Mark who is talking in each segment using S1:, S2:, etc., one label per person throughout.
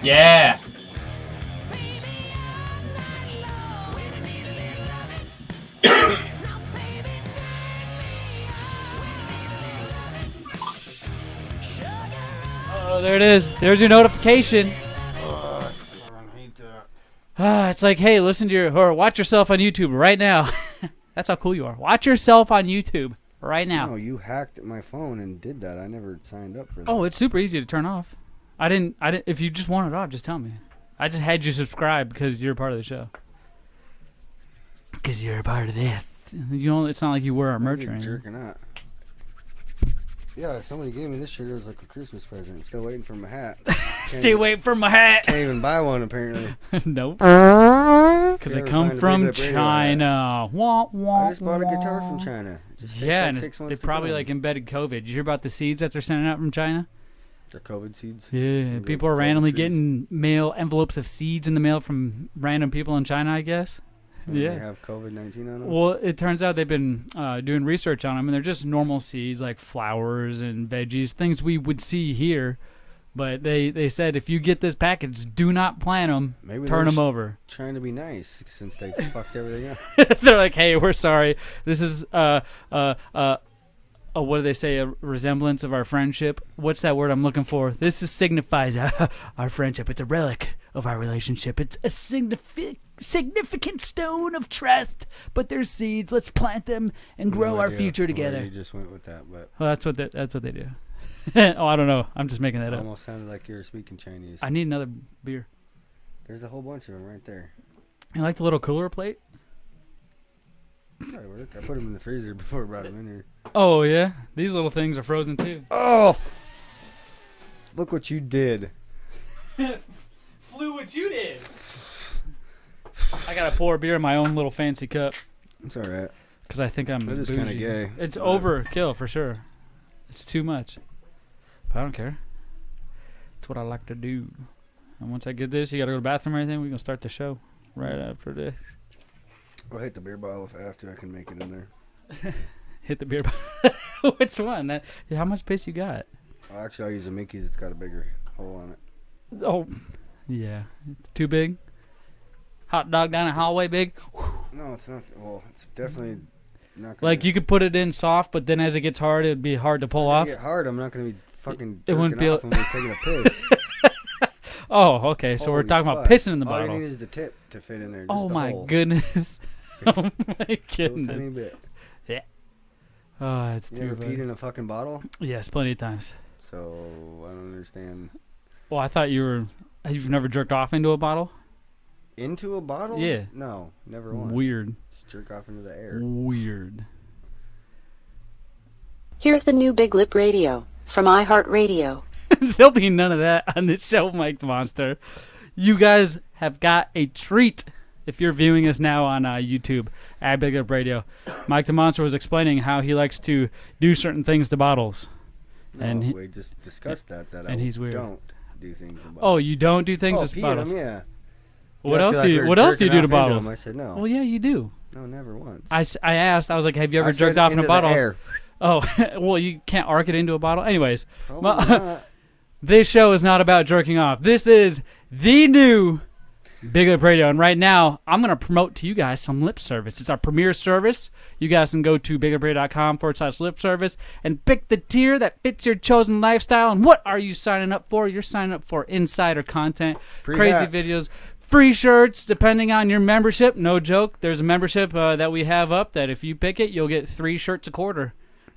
S1: Yeah. Oh, there it is. There's your notification.
S2: I hate that.
S1: It's like, hey, listen to or watch yourself on YouTube right now. That's how cool you are. Watch yourself on YouTube right now.
S2: No, you hacked my phone and did that. I never signed up for that.
S1: Oh, it's super easy to turn off. I didn't. If you just want it off, just tell me. I just had you subscribe because you're part of the show. Because you're a part of this. It's not like you wear our merch or anything.
S2: Jerking out. Yeah, somebody gave me this shirt. It was like a Christmas present. I'm still waiting for my hat.
S1: Still waiting for my hat.
S2: Can't even buy one, apparently.
S1: Nope. Because they come from China. Wah, wah,
S2: I just bought a guitar from China. It just takes
S1: yeah,
S2: like
S1: and
S2: 6 months
S1: they probably
S2: to
S1: like embedded COVID. Did you hear about the seeds that they're sending out from China?
S2: The COVID seeds?
S1: Yeah,
S2: Maybe
S1: people are
S2: like
S1: randomly
S2: trees.
S1: getting mail envelopes of seeds in the mail from random people in China, I guess.
S2: They have COVID-19 on them?
S1: Well, it turns out they've been doing research on them, and they're just normal seeds like flowers and veggies, things we would see here. But they said if you get this package, do not plant them,
S2: Maybe
S1: turn them over.
S2: Trying to be nice since they fucked everything up.
S1: They're like, hey, we're sorry. This is what do they say? A resemblance of our friendship. What's that word I'm looking for? This signifies our friendship. It's a relic of our relationship. It's a significant stone of trust. But they're seeds. Let's plant them and grow our future together.
S2: You just went with that, but
S1: Well, that's what they do. Oh, I don't know. I'm just making that up.
S2: almost sounded like you were speaking Chinese.
S1: I need another beer.
S2: There's a whole bunch of them right there.
S1: You like the little cooler plate?
S2: Probably work. I put them in the freezer before I brought them in here.
S1: Oh yeah, these little things are frozen too.
S2: Oh, look what you did.
S1: Flew what you did. I gotta pour beer in my own little fancy cup
S2: It's all right.
S1: because I think I'm.
S2: That is kind of
S1: bougie.
S2: gay.
S1: It's overkill for sure. It's too much. But I don't care. It's what I like to do. And once I get this, you gotta go to the bathroom or anything. We're gonna start the show right after this.
S2: I'll hit the beer bottle if I have to. I can make it in there.
S1: Hit the beer bottle. Which one? How much piss you got?
S2: Well, actually, I'll use a Mickey's. It's got a bigger hole on it.
S1: Oh, yeah. Too big? Hot dog down the hallway big?
S2: No, it's not. Well, it's definitely not. Gonna
S1: Like you could put it in soft, but then as it gets hard, it'd be hard to pull off.
S2: Get hard. I'm not gonna be fucking
S1: It wouldn't
S2: jerking
S1: be
S2: off when we're taking a piss.
S1: Oh, okay. So we're
S2: Holy
S1: talking about
S2: fuck.
S1: pissing in the
S2: All
S1: bottle.
S2: you need is the tip to fit in there. Just
S1: Oh
S2: the
S1: my
S2: hole.
S1: goodness. Oh my
S2: Little
S1: goodness.
S2: tiny bit.
S1: Oh, it's
S2: You
S1: too
S2: ever
S1: bad.
S2: peed in a fucking bottle?
S1: Yes, plenty of times.
S2: So I don't understand.
S1: Well, I thought you've never jerked off into a bottle?
S2: Into a bottle?
S1: Yeah.
S2: No, never once.
S1: Weird.
S2: Just jerk off into the air.
S1: Weird.
S3: Here's the new BigLipRadio from iHeartRadio.
S1: There'll be none of that on this show, Mike the Monster. You guys have got a treat if you're viewing us now on YouTube at BigLipRadio. Mike the Monster was explaining how he likes to do certain things to bottles.
S2: No,
S1: And
S2: we just discussed that
S1: and he's weird.
S2: don't do things to bottles.
S1: Oh, you don't do things to
S2: pee in
S1: bottles?
S2: them, yeah.
S1: What
S2: Yeah, I
S1: else
S2: feel
S1: do
S2: like
S1: you?
S2: we're
S1: What else do you
S2: jerking
S1: do to
S2: off into
S1: bottles?
S2: them. I said no.
S1: Well, yeah, you do.
S2: No, never once.
S1: I asked. I was like, have you ever
S2: I
S1: jerked
S2: said
S1: off in a
S2: into the
S1: bottle?
S2: air.
S1: Oh, well, you can't arc it into a bottle. Anyways,
S2: Probably not.
S1: this show is not about jerking off. This is the new Big Lip Radio. And right now, I'm going to promote to you guys some lip service. It's our premier service. You guys can go to BigLipRadio.com/lip service and pick the tier that fits your chosen lifestyle. And what are you signing up for? You're signing up for insider content,
S2: Free
S1: crazy
S2: hats.
S1: videos, free shirts, depending on your membership. No joke. There's a membership that we have up that if you pick it, you'll get 3 shirts a quarter.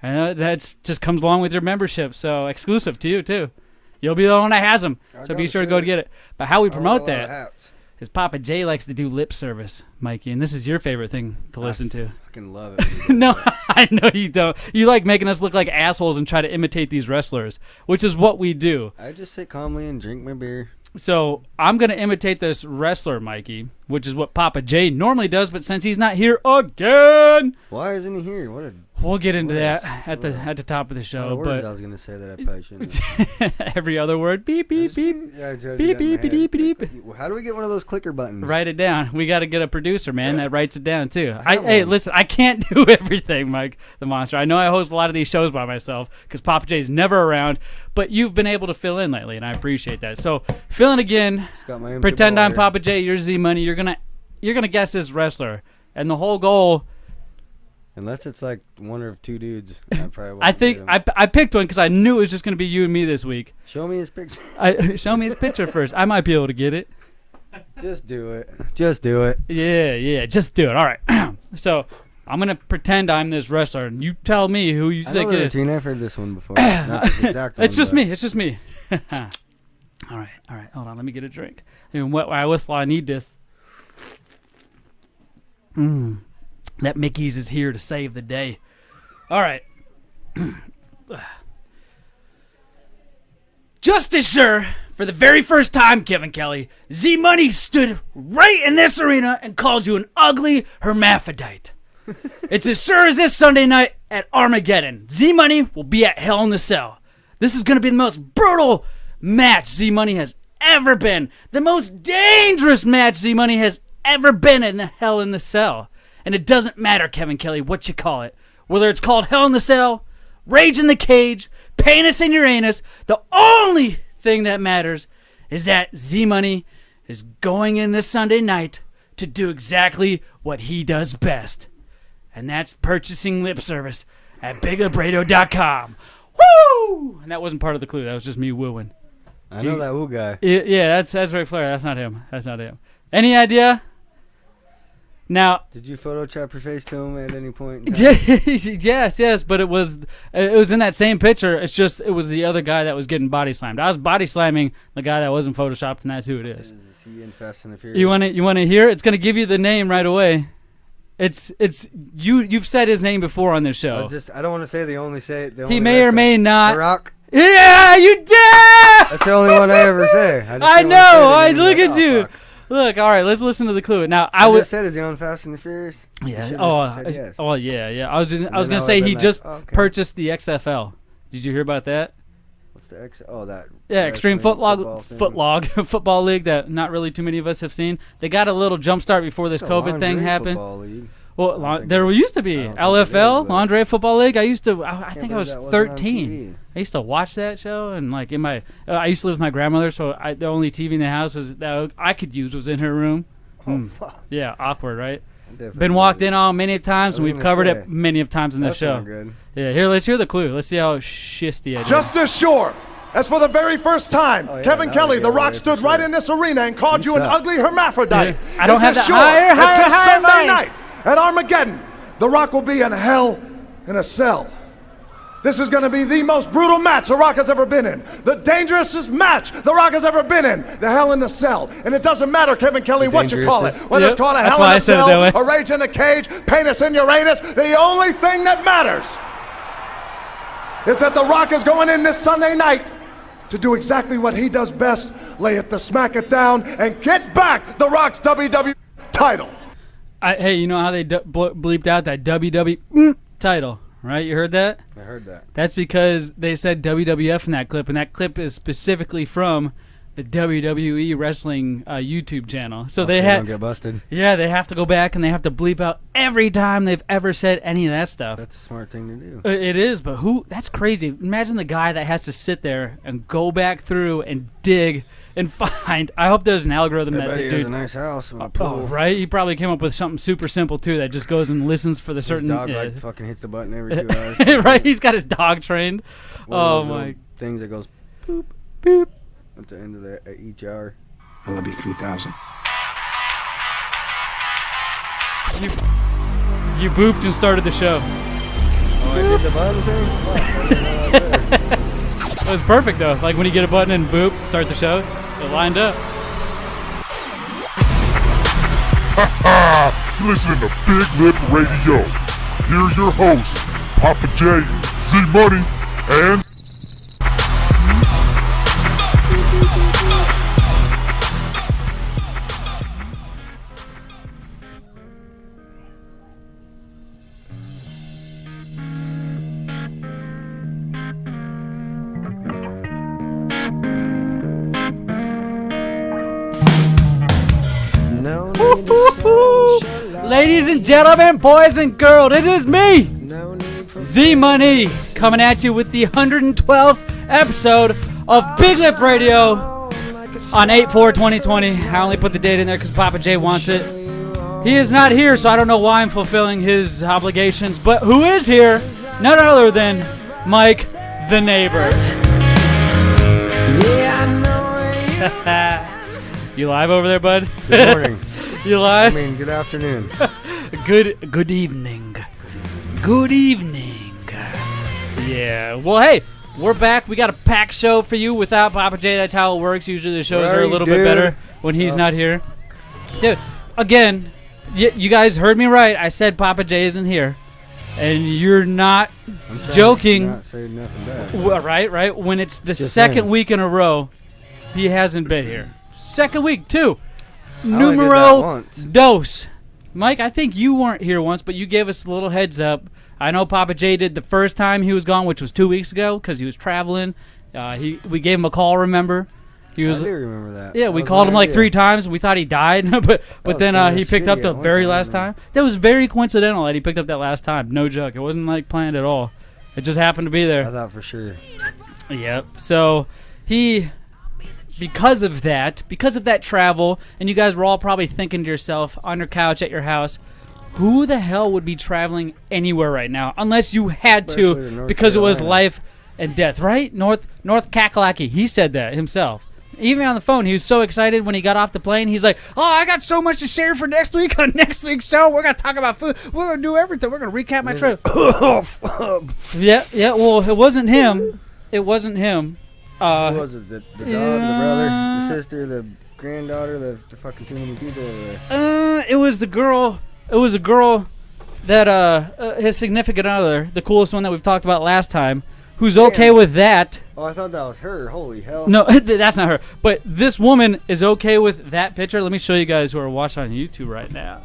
S1: And that just comes along with your membership. So exclusive to you, too. You'll be the one that has them.
S2: I
S1: So
S2: got
S1: be
S2: a
S1: sure to go
S2: shirt.
S1: to get it. But how we
S2: I wear a
S1: promote
S2: lot of
S1: that
S2: hats.
S1: is Papa J likes to do lip service, Mikey. And this is your favorite thing to listen to.
S2: Fucking love it. when you do
S1: No,
S2: that.
S1: I know you don't. You like making us look like assholes and try to imitate these wrestlers, which is what we do.
S2: I just sit calmly and drink my beer.
S1: So I'm going to imitate this wrestler, Mikey, which is what Papa J normally does, but since he's not here again,
S2: Why isn't he here? What a
S1: We'll get into that at the top of the show.
S2: The words
S1: but
S2: I was gonna say that I probably shouldn't.
S1: every other word, beep beep beep,
S2: Yeah, I tried to
S1: beep
S2: do that
S1: beep
S2: in my
S1: beep
S2: head.
S1: beep.
S2: How do we get one of those clicker buttons?
S1: Write it down. We got to get a producer, man, that writes it down too.
S2: have
S1: Hey,
S2: one.
S1: listen, I can't do everything, Mike the Monster. I know I host a lot of these shows by myself because Papa J's never around, but you've been able to fill in lately, and I appreciate that. So fill in again.
S2: Just got my empty
S1: Pretend
S2: ball
S1: I'm
S2: here.
S1: Papa J. You're Zmunny. You're gonna guess this wrestler, and the whole goal.
S2: Unless it's like one or two dudes. I probably won't
S1: I
S2: get
S1: think
S2: 'em.
S1: I picked one because I knew it was just gonna be you and me this week.
S2: Show me his picture.
S1: Show me his picture first. I might be able to get it.
S2: Just do it. Just do it.
S1: Yeah, just do it. All right. So I'm gonna pretend I'm this wrestler, and you tell me who you
S2: I
S1: think
S2: know
S1: it
S2: the
S1: is.
S2: routine. I've heard this one before. Not this exact one.
S1: It's just
S2: but-
S1: me. It's just me. All right. Hold on. Let me get a drink. And what I whistle, I need this. That Mickey's is here to save the day. All right. Just as sure, for the very first time, Kevin Kelly, Zmunny stood right in this arena and called you an ugly hermaphrodite. It's as sure as this Sunday night at Armageddon. Zmunny will be at Hell in the Cell. This is going to be the most brutal match Zmunny has ever been. The most dangerous match Zmunny has ever been in the Hell in the Cell. And it doesn't matter, Kevin Kelly, what you call it. Whether it's called Hell in the Cell, Rage in the Cage, Penis in your anus, the only thing that matters is that Zmunny is going in this Sunday night to do exactly what he does best. And that's purchasing lip service at BigLipRadio.com. Woo! And that wasn't part of the clue. That was just me wooing.
S2: I know that woo guy.
S1: Yeah, that's Ric Flair. That's not him. Any idea? Now,
S2: Did you Photoshop your face to him at any point in time?
S1: yes, but it was in that same picture. It's just it was the other guy that was getting body slammed. I was body slamming the guy that wasn't photoshopped, and that's who it is.
S2: Is he in Fast and the Furious?
S1: You want to hear? It's gonna give you the name right away. It's you've said his name before on this show.
S2: I don't want to say
S1: He may or may not.
S2: The Rock.
S1: Yeah, you did.
S2: That's the only one I ever say.
S1: I know. Look at you. Look, all right, let's listen to the clue. Now,
S2: I just said, is he on Fast and the Furious?
S1: Yeah.
S2: Said yes.
S1: Oh, yeah. I was
S2: then
S1: gonna
S2: I
S1: say
S2: would've
S1: he
S2: been
S1: just
S2: like, okay.
S1: purchased the XFL. Did you hear about that?
S2: What's the X? Oh, that.
S1: Yeah, Extreme
S2: football thing.
S1: Football League that not really too many of us have seen. They got a little jump start before this
S2: It's a
S1: COVID thing
S2: lingerie
S1: happened.
S2: football league.
S1: Well, there used to be
S2: I don't think
S1: LFL,
S2: it is, but-
S1: Lingerie Football League. I think I
S2: believe
S1: was
S2: that wasn't on
S1: 13.
S2: TV.
S1: I used to watch that show, and like in my, I used to live with my grandmother, so the only TV in the house that I could use was in her room.
S2: Oh, fuck.
S1: Yeah, awkward, right?
S2: Definitely
S1: Been walked in on many of times, and
S2: I was
S1: we've
S2: gonna
S1: covered
S2: say,
S1: it many of times in the
S2: That's
S1: show.
S2: not good.
S1: Yeah, here, let's hear the clue. Let's see how shisty I did.
S4: Just as sure as for the very first time,
S2: Oh, yeah,
S4: Kevin
S2: that
S4: Kelly,
S2: would
S4: The
S2: give it
S4: Rock,
S2: away
S4: stood
S2: for
S4: right
S2: sure.
S4: in this arena and called
S2: You
S4: you an
S2: suck.
S4: ugly hermaphrodite.
S1: Yeah, I don't
S4: It's
S1: have
S4: as
S1: the
S4: sure
S1: higher
S4: as this Sunday
S1: voice.
S4: night at Armageddon, The Rock will be in hell in a cell. This is going to be the most brutal match The Rock has ever been in. The dangerousest match The Rock has ever been in. The Hell in the Cell. And it doesn't matter, Kevin Kelly, what you call it.
S2: Dangerousest.
S4: Whether
S1: Yep,
S4: it's called a
S1: that's
S4: Hell
S1: why
S4: in
S1: I
S4: a
S1: said it
S4: Cell,
S1: that way.
S4: a Rage in the Cage, Penis in Uranus, the only thing that matters is that The Rock is going in this Sunday night to do exactly what he does best, lay it, smack it down, and get back The Rock's WWE title.
S1: Hey, you know how they bleeped out that WWE title, right? You heard that?
S2: I heard that.
S1: That's because they said WWF in that clip, and that clip is specifically from the WWE wrestling YouTube channel. So they
S2: don't
S1: had,
S2: get busted.
S1: yeah, they have to go back and they have to bleep out every time they've ever said any of that stuff.
S2: That's a smart thing to do.
S1: It is, but who? That's crazy. Imagine the guy that has to sit there and go back through and dig and find. I hope there's an algorithm
S2: I
S1: that
S2: bet
S1: the
S2: he has a
S1: dude.
S2: nice house with a
S1: Oh,
S2: pool.
S1: right. He probably came up with something super simple too that just goes and listens for the
S2: His
S1: certain.
S2: dog
S1: yeah.
S2: like fucking hits the button every 2 hours.
S1: Right. He's got his dog trained.
S2: One of
S1: Oh
S2: those little
S1: my.
S2: things that goes boop
S1: Boop.
S2: at the end of each hour.
S5: I love you 3,000.
S1: You booped and started the show.
S2: Oh, I did the button thing? Fuck, I didn't know that was there.
S1: It was perfect though. Like when you get a button and boop, start the show. It lined up.
S6: You're listening to Big Lip Radio. Here are your hosts, Papa J, Zmunny, and
S1: Ladies and gentlemen, boys and girls, it is me, Zmunny, coming at you with the 112th episode of Big Lip Radio on 8/4/2020. I only put the date in there because Papa J wants it. He is not here, so I don't know why I'm fulfilling his obligations, but who is here? None other than Mike, the neighbor. You live over there, bud?
S2: Good morning.
S1: You live?
S2: I mean, good afternoon.
S1: Good evening. Good evening. Yeah. Well, hey, we're back. We got a packed show for you without Papa J. That's how it works. Usually the shows are a little bit better when he's not here. Dude, again, you guys heard me right. I said Papa J isn't here. And you're not joking.
S2: Not saying nothing bad.
S1: Right. When it's the
S2: Just
S1: second
S2: saying.
S1: week in a row, he hasn't been here. Second week, too.
S2: only did that
S1: Numero
S2: once.
S1: dos. Mike, I think you weren't here once, but you gave us a little heads up. I know Papa J did the first time he was gone, which was 2 weeks ago, because he was traveling. We gave him a call, remember?
S2: I do remember that.
S1: Yeah,
S2: That
S1: we
S2: was
S1: called
S2: my
S1: him like
S2: idea.
S1: 3 times. We thought he died, but
S2: was
S1: then
S2: kinda
S1: he picked up
S2: shitty
S1: the
S2: at one
S1: very
S2: time,
S1: last
S2: man.
S1: time. That was very coincidental that he picked up that last time. No joke. It wasn't like planned at all. It just happened to be there.
S2: I thought for sure.
S1: Yep. So because of that travel, and you guys were all probably thinking to yourself on your couch at your house, who the hell would be traveling anywhere right now unless you had
S2: Especially to
S1: to
S2: North
S1: because it was
S2: Carolina.
S1: life and death, right? North Kakalaki. He said that himself. Even on the phone, he was so excited when he got off the plane. He's like, "Oh, I got so much to share for next week on next week's show. We're gonna talk about food. We're gonna do everything. We're gonna recap my trip." Yeah. Well, it wasn't him. It wasn't him.
S2: Who was it? The dog, the brother, the sister, the granddaughter, the fucking too many people over there.
S1: It was the girl. It was a girl that his significant other, the coolest one that we've talked about last time, who's okay with that.
S2: Oh, I thought that was her. Holy hell.
S1: No, that's not her. But this woman is okay with that picture. Let me show you guys who are watching on YouTube right now.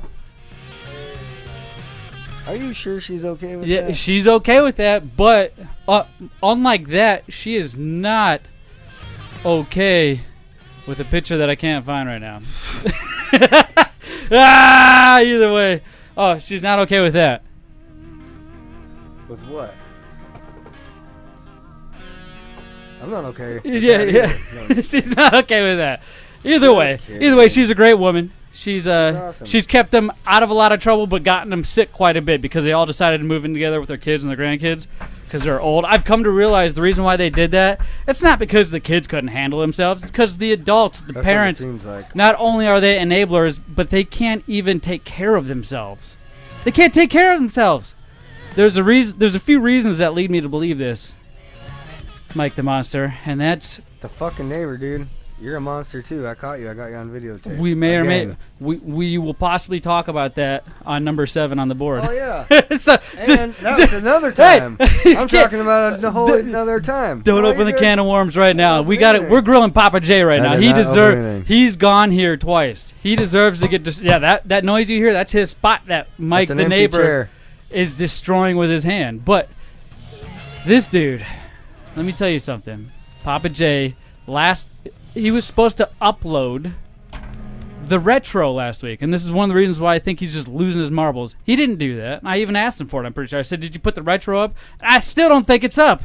S2: Are you sure she's okay with
S1: Yeah,
S2: that?
S1: she's okay with that, but unlike that, she is not okay with a picture that I can't find right now. Either way. Oh, she's not okay with that.
S2: With what? I'm not okay.
S1: Yeah. She's not okay with that. Either way, she's a great woman. She's
S2: awesome.
S1: she's kept them out of a lot of trouble, but gotten them sick quite a bit because they all decided to move in together with their kids and their grandkids because they're old. I've come to realize the reason why they did that, it's not because the kids couldn't handle themselves. It's because the adults, the
S2: That's
S1: parents,
S2: what it seems like.
S1: not only are they enablers, but they can't even take care of themselves. They can't take care of themselves. There's a few reasons that lead me to believe this, Mike the Monster, and that's
S2: The fucking neighbor, dude. You're a monster too. I caught you. I got you on videotape.
S1: we may or
S2: Again.
S1: may we will possibly talk about that on number 7 on the board.
S2: Oh yeah.
S1: So
S2: And that was another time.
S1: Hey,
S2: I'm talking about a whole another time.
S1: don't
S2: Oh,
S1: open the
S2: you're
S1: can of worms right now.
S2: Open
S1: We got it.
S2: anything.
S1: We're grilling Papa J right
S2: I
S1: now.
S2: did
S1: He
S2: not open
S1: deserves.
S2: anything.
S1: He's gone here twice. He deserves to get. That noise you hear. That's his spot. That Mike
S2: That's an
S1: the
S2: empty
S1: neighbor
S2: chair.
S1: is destroying with his hand. But this dude, let me tell you something. Papa J, he was supposed to upload the retro last week, and this is one of the reasons why I think he's just losing his marbles. He didn't do that. I even asked him for it, I'm pretty sure. I said, "Did you put the retro up?" I still don't think it's up.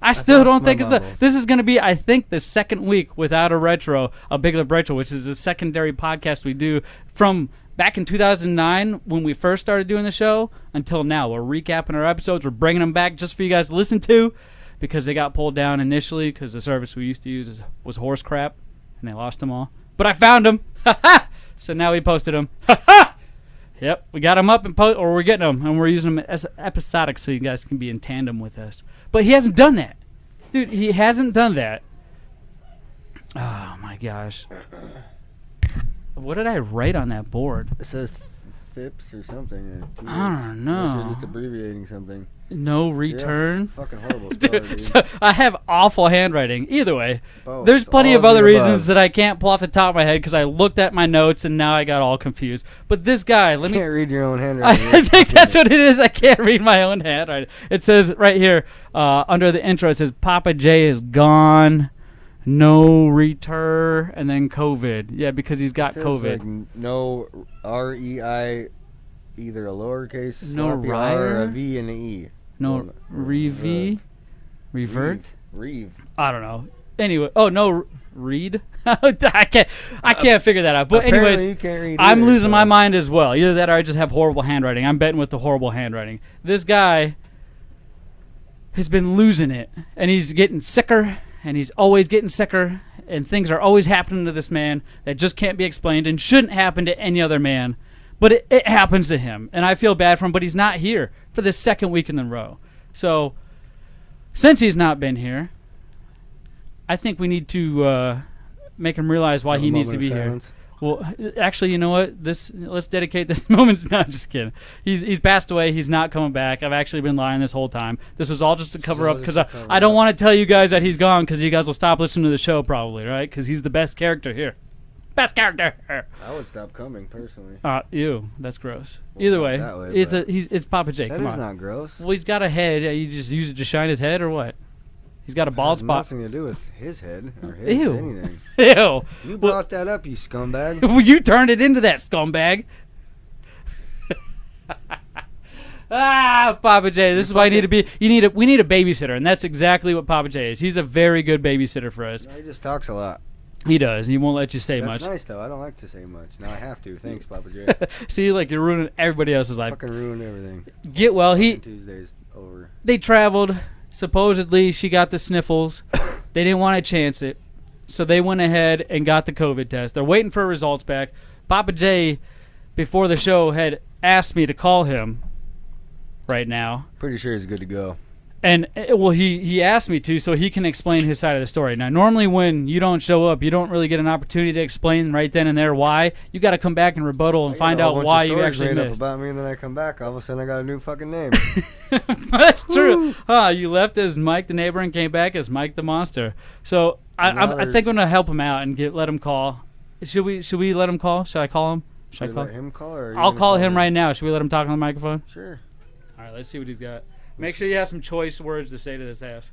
S1: I still
S2: lost
S1: don't
S2: my
S1: think it's up.
S2: marbles.
S1: This is going to be, I think, the second week without a retro, a Big Lip Retro, which is a secondary podcast we do from back in 2009 when we first started doing the show until now. We're recapping our episodes. We're bringing them back just for you guys to listen to because they got pulled down initially because the service we used to use was horse crap and they lost them all. But I found them. So now we posted them. Yep, we got them up and or we're getting them and we're using them as episodic so you guys can be in tandem with us. But he hasn't done that. Dude, he hasn't done that. Oh my gosh. What did I write on that board?
S2: It says Thips or something. Or TH.
S1: I don't know.
S2: Unless you're just abbreviating something.
S1: No
S2: You're a
S1: return.
S2: fucking horrible speller, dude.
S1: So I have awful handwriting. Either way,
S2: Both.
S1: there's plenty
S2: All
S1: of other
S2: the above.
S1: reasons that I can't pull off the top of my head because I looked at my notes and now I got all confused. But this guy, let me.
S2: Can't read your own
S1: I
S2: handwriting.
S1: think that's what it is. I can't read my own handwriting. It says right here under the intro. It says Papa J is gone. no return, and then COVID. Yeah, because he's got
S2: It says,
S1: COVID.
S2: Like, no REI, either a lowercase
S1: No
S2: sloppy R or a
S1: Ryer?
S2: V and an E.
S1: No revert?
S2: Reeve.
S1: I don't know. Anyway, no read. I can't figure that out. But
S2: Apparently
S1: anyways,
S2: you can't read
S1: I'm
S2: either,
S1: losing
S2: so-
S1: my mind as well. Either that or I just have horrible handwriting. I'm betting with the horrible handwriting. This guy has been losing it, and he's getting sicker, and he's always getting sicker, and things are always happening to this man that just can't be explained and shouldn't happen to any other man. But it happens to him, and I feel bad for him, but he's not here for the second week in a row. So, since he's not been here, I think we need to make him realize why
S2: Have a
S1: he needs to
S2: moment
S1: be
S2: of
S1: here.
S2: silence.
S1: Well, actually, you know what? Let's dedicate this moment. No, I'm just kidding. He's passed away. He's not coming back. I've actually been lying this whole time. This was all just a cover up because I don't want to tell you guys that he's gone because you guys will stop listening to the show probably, right? Because he's the best character here. Best character.
S2: I would stop coming personally.
S1: Ew, that's gross. Either way,
S2: that way,
S1: it's
S2: but-
S1: it's Papa Jake.
S2: That
S1: Come
S2: is
S1: on.
S2: not gross.
S1: Well, he's got a head. You just use it to shine his head, or what? He's got a bald
S2: Has
S1: spot.
S2: nothing to do with his head or his
S1: Ew.
S2: anything.
S1: Ew.
S2: You brought that up, you scumbag.
S1: Well, you turned it into that scumbag. Papa J. This is why you need to be. We need a babysitter, and that's exactly what Papa J is. He's a very good babysitter for us.
S2: He just talks a lot.
S1: He does. He won't let you say
S2: That's
S1: much.
S2: nice though. I don't like to say much. Now I have to. Thanks, Papa J.
S1: See, like you're ruining everybody else's life.
S2: Fucking ruined everything.
S1: Get well.
S2: Tuesday's over.
S1: They traveled. Supposedly, she got the sniffles. They didn't want to chance it, so they went ahead and got the COVID test. They're waiting for results back. Papa J, before the show, had asked me to call him right now.
S2: Pretty sure he's good to go.
S1: And, well, he asked me to so he can explain his side of the story. Now, normally when you don't show up, you don't really get an opportunity to explain right then and there why. You got to come back and rebuttal and find out why you actually
S2: made up
S1: missed.
S2: about me, and then I come back. All of a sudden, I got a new fucking name.
S1: That's true. You left as Mike the neighbor and came back as Mike the monster. So I think I'm going to help him out and let him call. Should we let him call? Should I call him? Should I call
S2: let him call? Or are you
S1: I'll
S2: gonna
S1: call him right now. Should we let him talk on the microphone?
S2: Sure.
S1: All right, let's see what he's got. Make sure you have some choice words to say to this ass.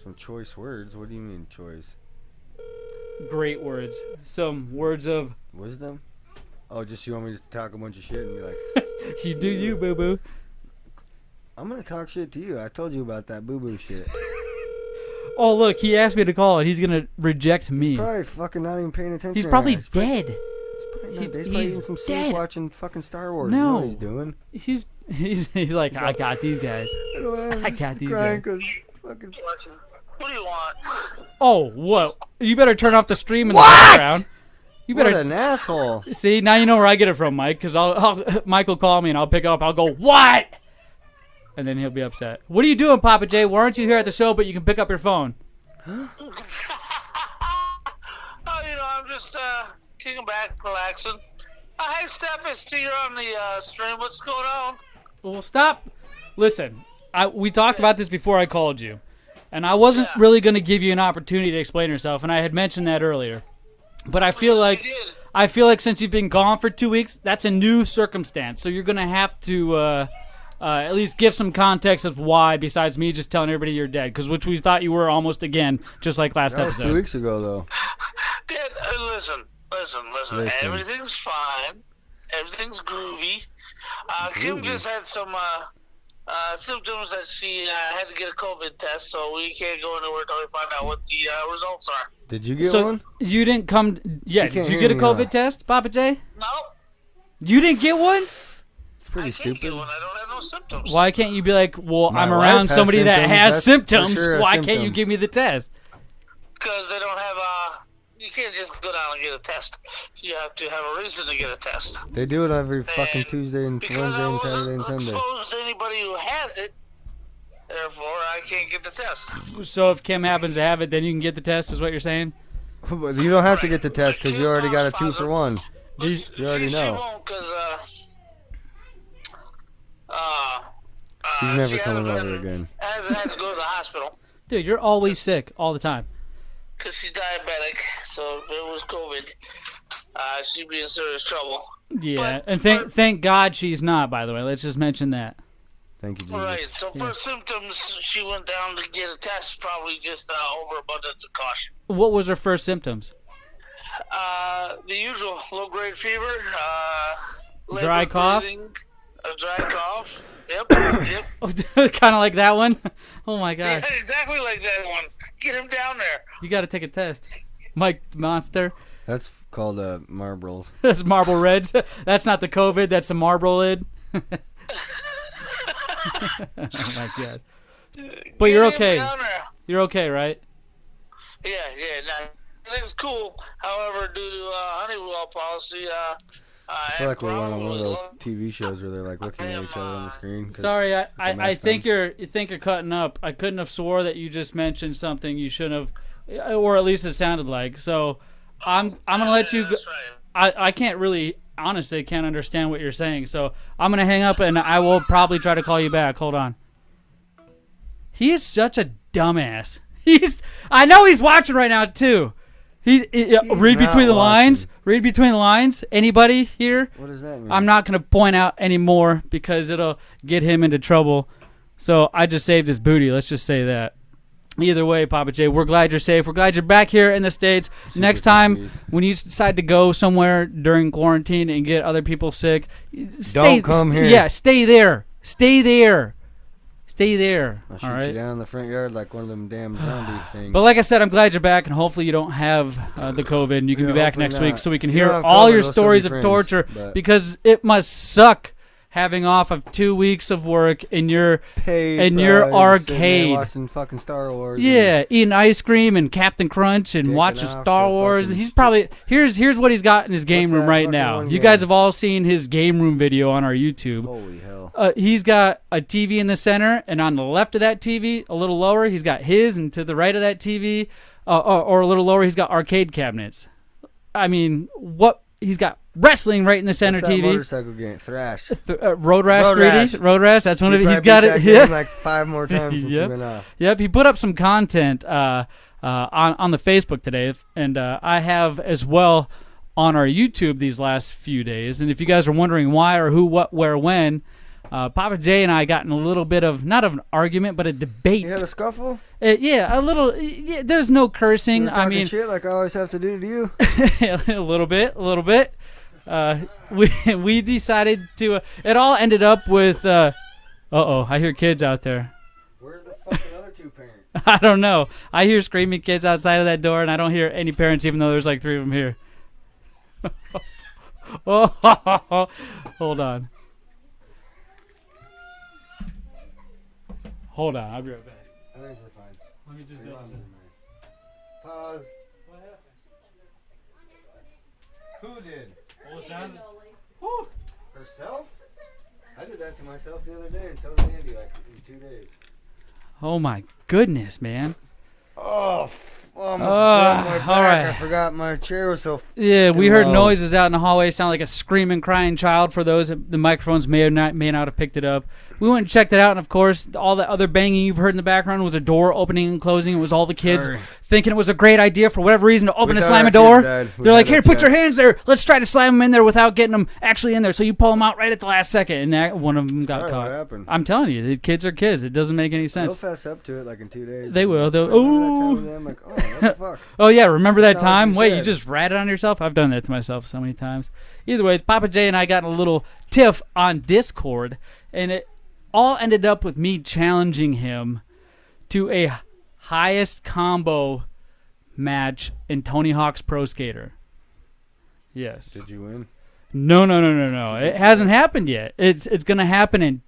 S2: Some choice words? What do you mean choice?
S1: Great words. Some words of...
S2: Wisdom? Oh, just you want me to talk a bunch of shit and be like...
S1: You do you, boo-boo.
S2: I'm going to talk shit to you. I told you about that boo-boo shit.
S1: Oh, look, he asked me to call, and he's going to reject me.
S2: He's probably fucking not even paying attention.
S1: He's
S2: right
S1: probably
S2: now.
S1: dead.
S2: He's probably
S1: He's
S2: eating some
S1: dead.
S2: soup watching fucking Star Wars.
S1: No.
S2: You know what he's doing.
S1: He's like, I got these guys.
S2: I
S1: got these
S2: crying
S1: guys.
S2: because it's fucking...
S5: What do you want?
S1: Oh, what? You better turn off the stream in
S2: What?
S1: the background. You
S2: What
S1: better
S2: an asshole.
S1: see. Now you know where I get it from, Mike. Because Mike will call me and I'll pick up. I'll go, what? And then he'll be upset. What are you doing, Papa J? Why aren't you here at the show, but you can pick up your phone?
S5: Oh, I'm just kicking back, relaxing. Hey, Steph, it's T. You're on the stream. What's going on?
S1: Well, stop. Listen, we talked about this before I called you. And I wasn't really going to give you an opportunity to explain yourself, and I had mentioned that earlier. But I feel like since you've been gone for 2 weeks, that's a new circumstance. So you're going to have to at least give some context of why, besides me just telling everybody you're dead, which we thought you were almost again, just like last
S2: That was
S1: episode.
S2: 2 weeks ago, though.
S5: Dad, listen. Everything's fine. Everything's groovy. Kim just had some symptoms that she had to get a COVID test, so we can't go anywhere until we find out what the results are.
S2: Did you get
S1: So
S2: one?
S1: you didn't come... Yeah,
S2: You
S1: did
S2: can't
S1: you
S2: hear
S1: get a
S2: me
S1: COVID
S2: now.
S1: test, Papa J?
S5: No,
S1: You didn't get one?
S2: It's pretty
S5: I can't
S2: stupid.
S5: get one. I don't have no symptoms.
S1: Why can't you be like, well,
S2: My
S1: I'm
S2: wife
S1: around
S2: has
S1: somebody that
S2: symptoms,
S1: has
S2: that's
S1: symptoms.
S2: for sure a
S1: Why can't you
S2: symptom.
S1: give me the test?
S5: Because they don't have you can't just go down and get a test. You have to have a reason to get a test.
S2: They do it every fucking Tuesday and
S5: Because
S2: Wednesday
S5: I
S2: and
S5: wasn't
S2: Saturday and Sunday.
S5: exposed to anybody who has it, therefore I can't get the test.
S1: So if Kim happens to have it, then you can get the test, is what you're saying?
S2: But you don't have to get the test because you already got a 2 for 1.
S1: You-
S2: You already
S5: She
S2: know.
S5: won't because
S2: He's never
S5: she
S2: coming
S5: hasn't
S2: over
S5: been-
S2: again.
S5: Hasn't had to go to the hospital
S1: Dude, you're always sick all the time.
S5: because she's diabetic. So if it was COVID, she'd be in serious trouble.
S1: Yeah,
S5: But-
S1: and thank God she's not, by the way. Let's just mention that.
S2: Thank you, Jesus.
S5: Right. So first symptoms, she went down to get a test, probably just overabundance of caution.
S1: What was her first symptoms?
S5: The usual low-grade fever,
S1: Dry
S5: labor
S1: cough?
S5: breathing, a dry cough. Yep.
S1: Kind of like that one? Oh, my God.
S5: Yeah, exactly like that one. Get him down there.
S1: You got to take a test. Mike Monster.
S2: That's called Marlboros.
S1: That's Marble Reds. That's not the COVID. That's the Marlboro lid. Oh, my God. But
S5: Get
S1: you're
S5: him
S1: okay.
S5: down there.
S1: You're okay, right?
S5: Yeah. Nah, everything's cool. However, due to Honeywell policy,
S2: I feel like we're on one of those TV shows where they're like looking at each other on the screen.
S1: Sorry, I think you're cutting up. I couldn't have swore that you just mentioned something you shouldn't have, or at least it sounded like. So I'm gonna let you go.
S5: That's right.
S1: I can't really, honestly, can't understand what you're saying. So I'm gonna hang up and I will probably try to call you back. Hold on. He is such a dumbass. I know he's watching right now too. Read between the lines. Read between the lines. Anybody here?
S2: What does that mean?
S1: I'm not going to point out anymore because it'll get him into trouble. So I just saved his booty. Let's just say that. Either way, Papa J, we're glad you're safe. We're glad you're back here in the States. Next time when you decide to go somewhere during quarantine and get other people sick,
S2: don't come here.
S1: Yeah, stay there. Stay there. Stay there.
S2: I'll shoot
S1: all right?
S2: you down in the front yard like one of them damn zombie things.
S1: But like I said, I'm glad you're back, and hopefully you don't have the COVID, and you can be back
S2: hopefully
S1: next
S2: not.
S1: week so we can
S2: If you
S1: hear
S2: don't have
S1: all
S2: COVID,
S1: your
S2: we'll still
S1: stories
S2: be
S1: of
S2: friends,
S1: torture,
S2: but-
S1: because it must suck having off of 2 weeks of work in your arcade.
S2: Watching fucking Star Wars.
S1: Yeah, eating ice cream and Captain Crunch and
S2: Dicking
S1: watching
S2: off
S1: Star
S2: the
S1: Wars.
S2: fucking
S1: He's probably here's what he's got in his game
S2: What's
S1: room
S2: that
S1: right
S2: fucking
S1: now.
S2: one
S1: You
S2: game?
S1: guys have all seen his game room video on our YouTube.
S2: Holy hell.
S1: He's got a TV in the center, and on the left of that TV, a little lower, he's got his, and to the right of that TV, or a little lower, he's got arcade cabinets. I mean, what? He's got wrestling right in the center
S2: What's that
S1: TV.
S2: motorcycle game? Thrash.
S1: Road Rash
S2: Road
S1: 3D.
S2: Rash.
S1: Road Rash. That's one of it. He's
S2: probably
S1: got
S2: beat
S1: it.
S2: that
S1: Yeah.
S2: game like 5 more times since
S1: Yep.
S2: it's been off.
S1: Yep, he put up some content on the Facebook today, and I have as well on our YouTube these last few days. And if you guys are wondering why or who, what, where, when, Papa J and I got in a little bit of, not of an argument, but a debate.
S2: You had a scuffle?
S1: Yeah, a little. Yeah, there's no cursing.
S2: You were talking
S1: I mean,
S2: shit like I always have to do to you?
S1: a little bit. We decided to. It all ended up with. I hear kids out there.
S2: Where's the fucking other 2 parents?
S1: I don't know. I hear screaming kids outside of that door, and I don't hear any parents, even though there's like 3 of them here. Oh, hold on. Hold on. I'll be right back.
S2: I think we're fine.
S1: Let me just
S2: Your
S1: go.
S2: mom's in there. Pause. Who did?
S1: Woo.
S2: Herself? I did that to myself the other day, and so did Andy, like in 2 days.
S1: Oh my goodness, man.
S2: Oh, almost broke my back.
S1: all right.
S2: I forgot my chair was so
S1: Yeah, we heard
S2: low.
S1: noises out in the hallway. Sound like a screaming, crying child. For those, the microphones may or may not have picked it up. We went and checked it out, and of course, all the other banging you've heard in the background was a door opening and closing. It was all the kids
S2: Sorry.
S1: thinking it was a great idea for whatever reason to open and
S2: thought
S1: slam
S2: our
S1: a door.
S2: kids died. We
S1: They're like,
S2: had
S1: "Here,
S2: that
S1: put your
S2: chat.
S1: hands there. Let's try to slam them in there without getting them actually in there." So you pull them out right at the last second, and one of them got
S2: probably
S1: caught.
S2: what happened.
S1: I'm telling you, the kids are kids. It doesn't make any
S2: They'll
S1: sense.
S2: fess up to it like in 2 days.
S1: They will. They'll.
S2: Remember that time with
S1: Ooh.
S2: them? Like, oh, what the fuck?
S1: Oh yeah, remember that
S2: That's not what
S1: time?
S2: you
S1: Wait, you
S2: said.
S1: just ratted on yourself? I've done that to myself so many times. Either way, Papa J and I got in a little tiff on Discord, and it all ended up with me challenging him to a highest combo match in Tony Hawk's Pro Skater. Yes.
S2: Did you win?
S1: No. It hasn't happened yet. It's gonna happen in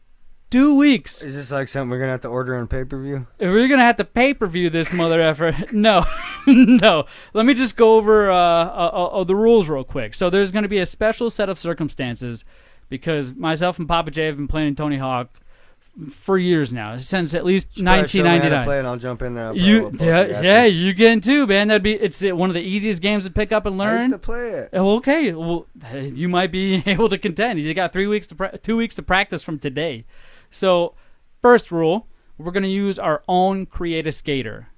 S1: 2 weeks.
S2: Is this like something we're gonna have to order on pay-per-view?
S1: If we're gonna have to pay-per-view this mother effer, no. No. Let me just go over the rules real quick. So there's gonna be a special set of circumstances because myself and Papa J have been playing Tony Hawk for years now, since at least
S2: Probably show me how to
S1: 1999.
S2: play, and I'll jump in there. I'll
S1: You,
S2: probably whoop both your
S1: yeah,
S2: asses.
S1: you can too, man. It's one of the easiest games to pick up and
S2: I
S1: learn.
S2: used to play it.
S1: Oh, okay, well, you might be able to contend. You got 2 weeks to practice from today. So, first rule, we're gonna use our own create a skater.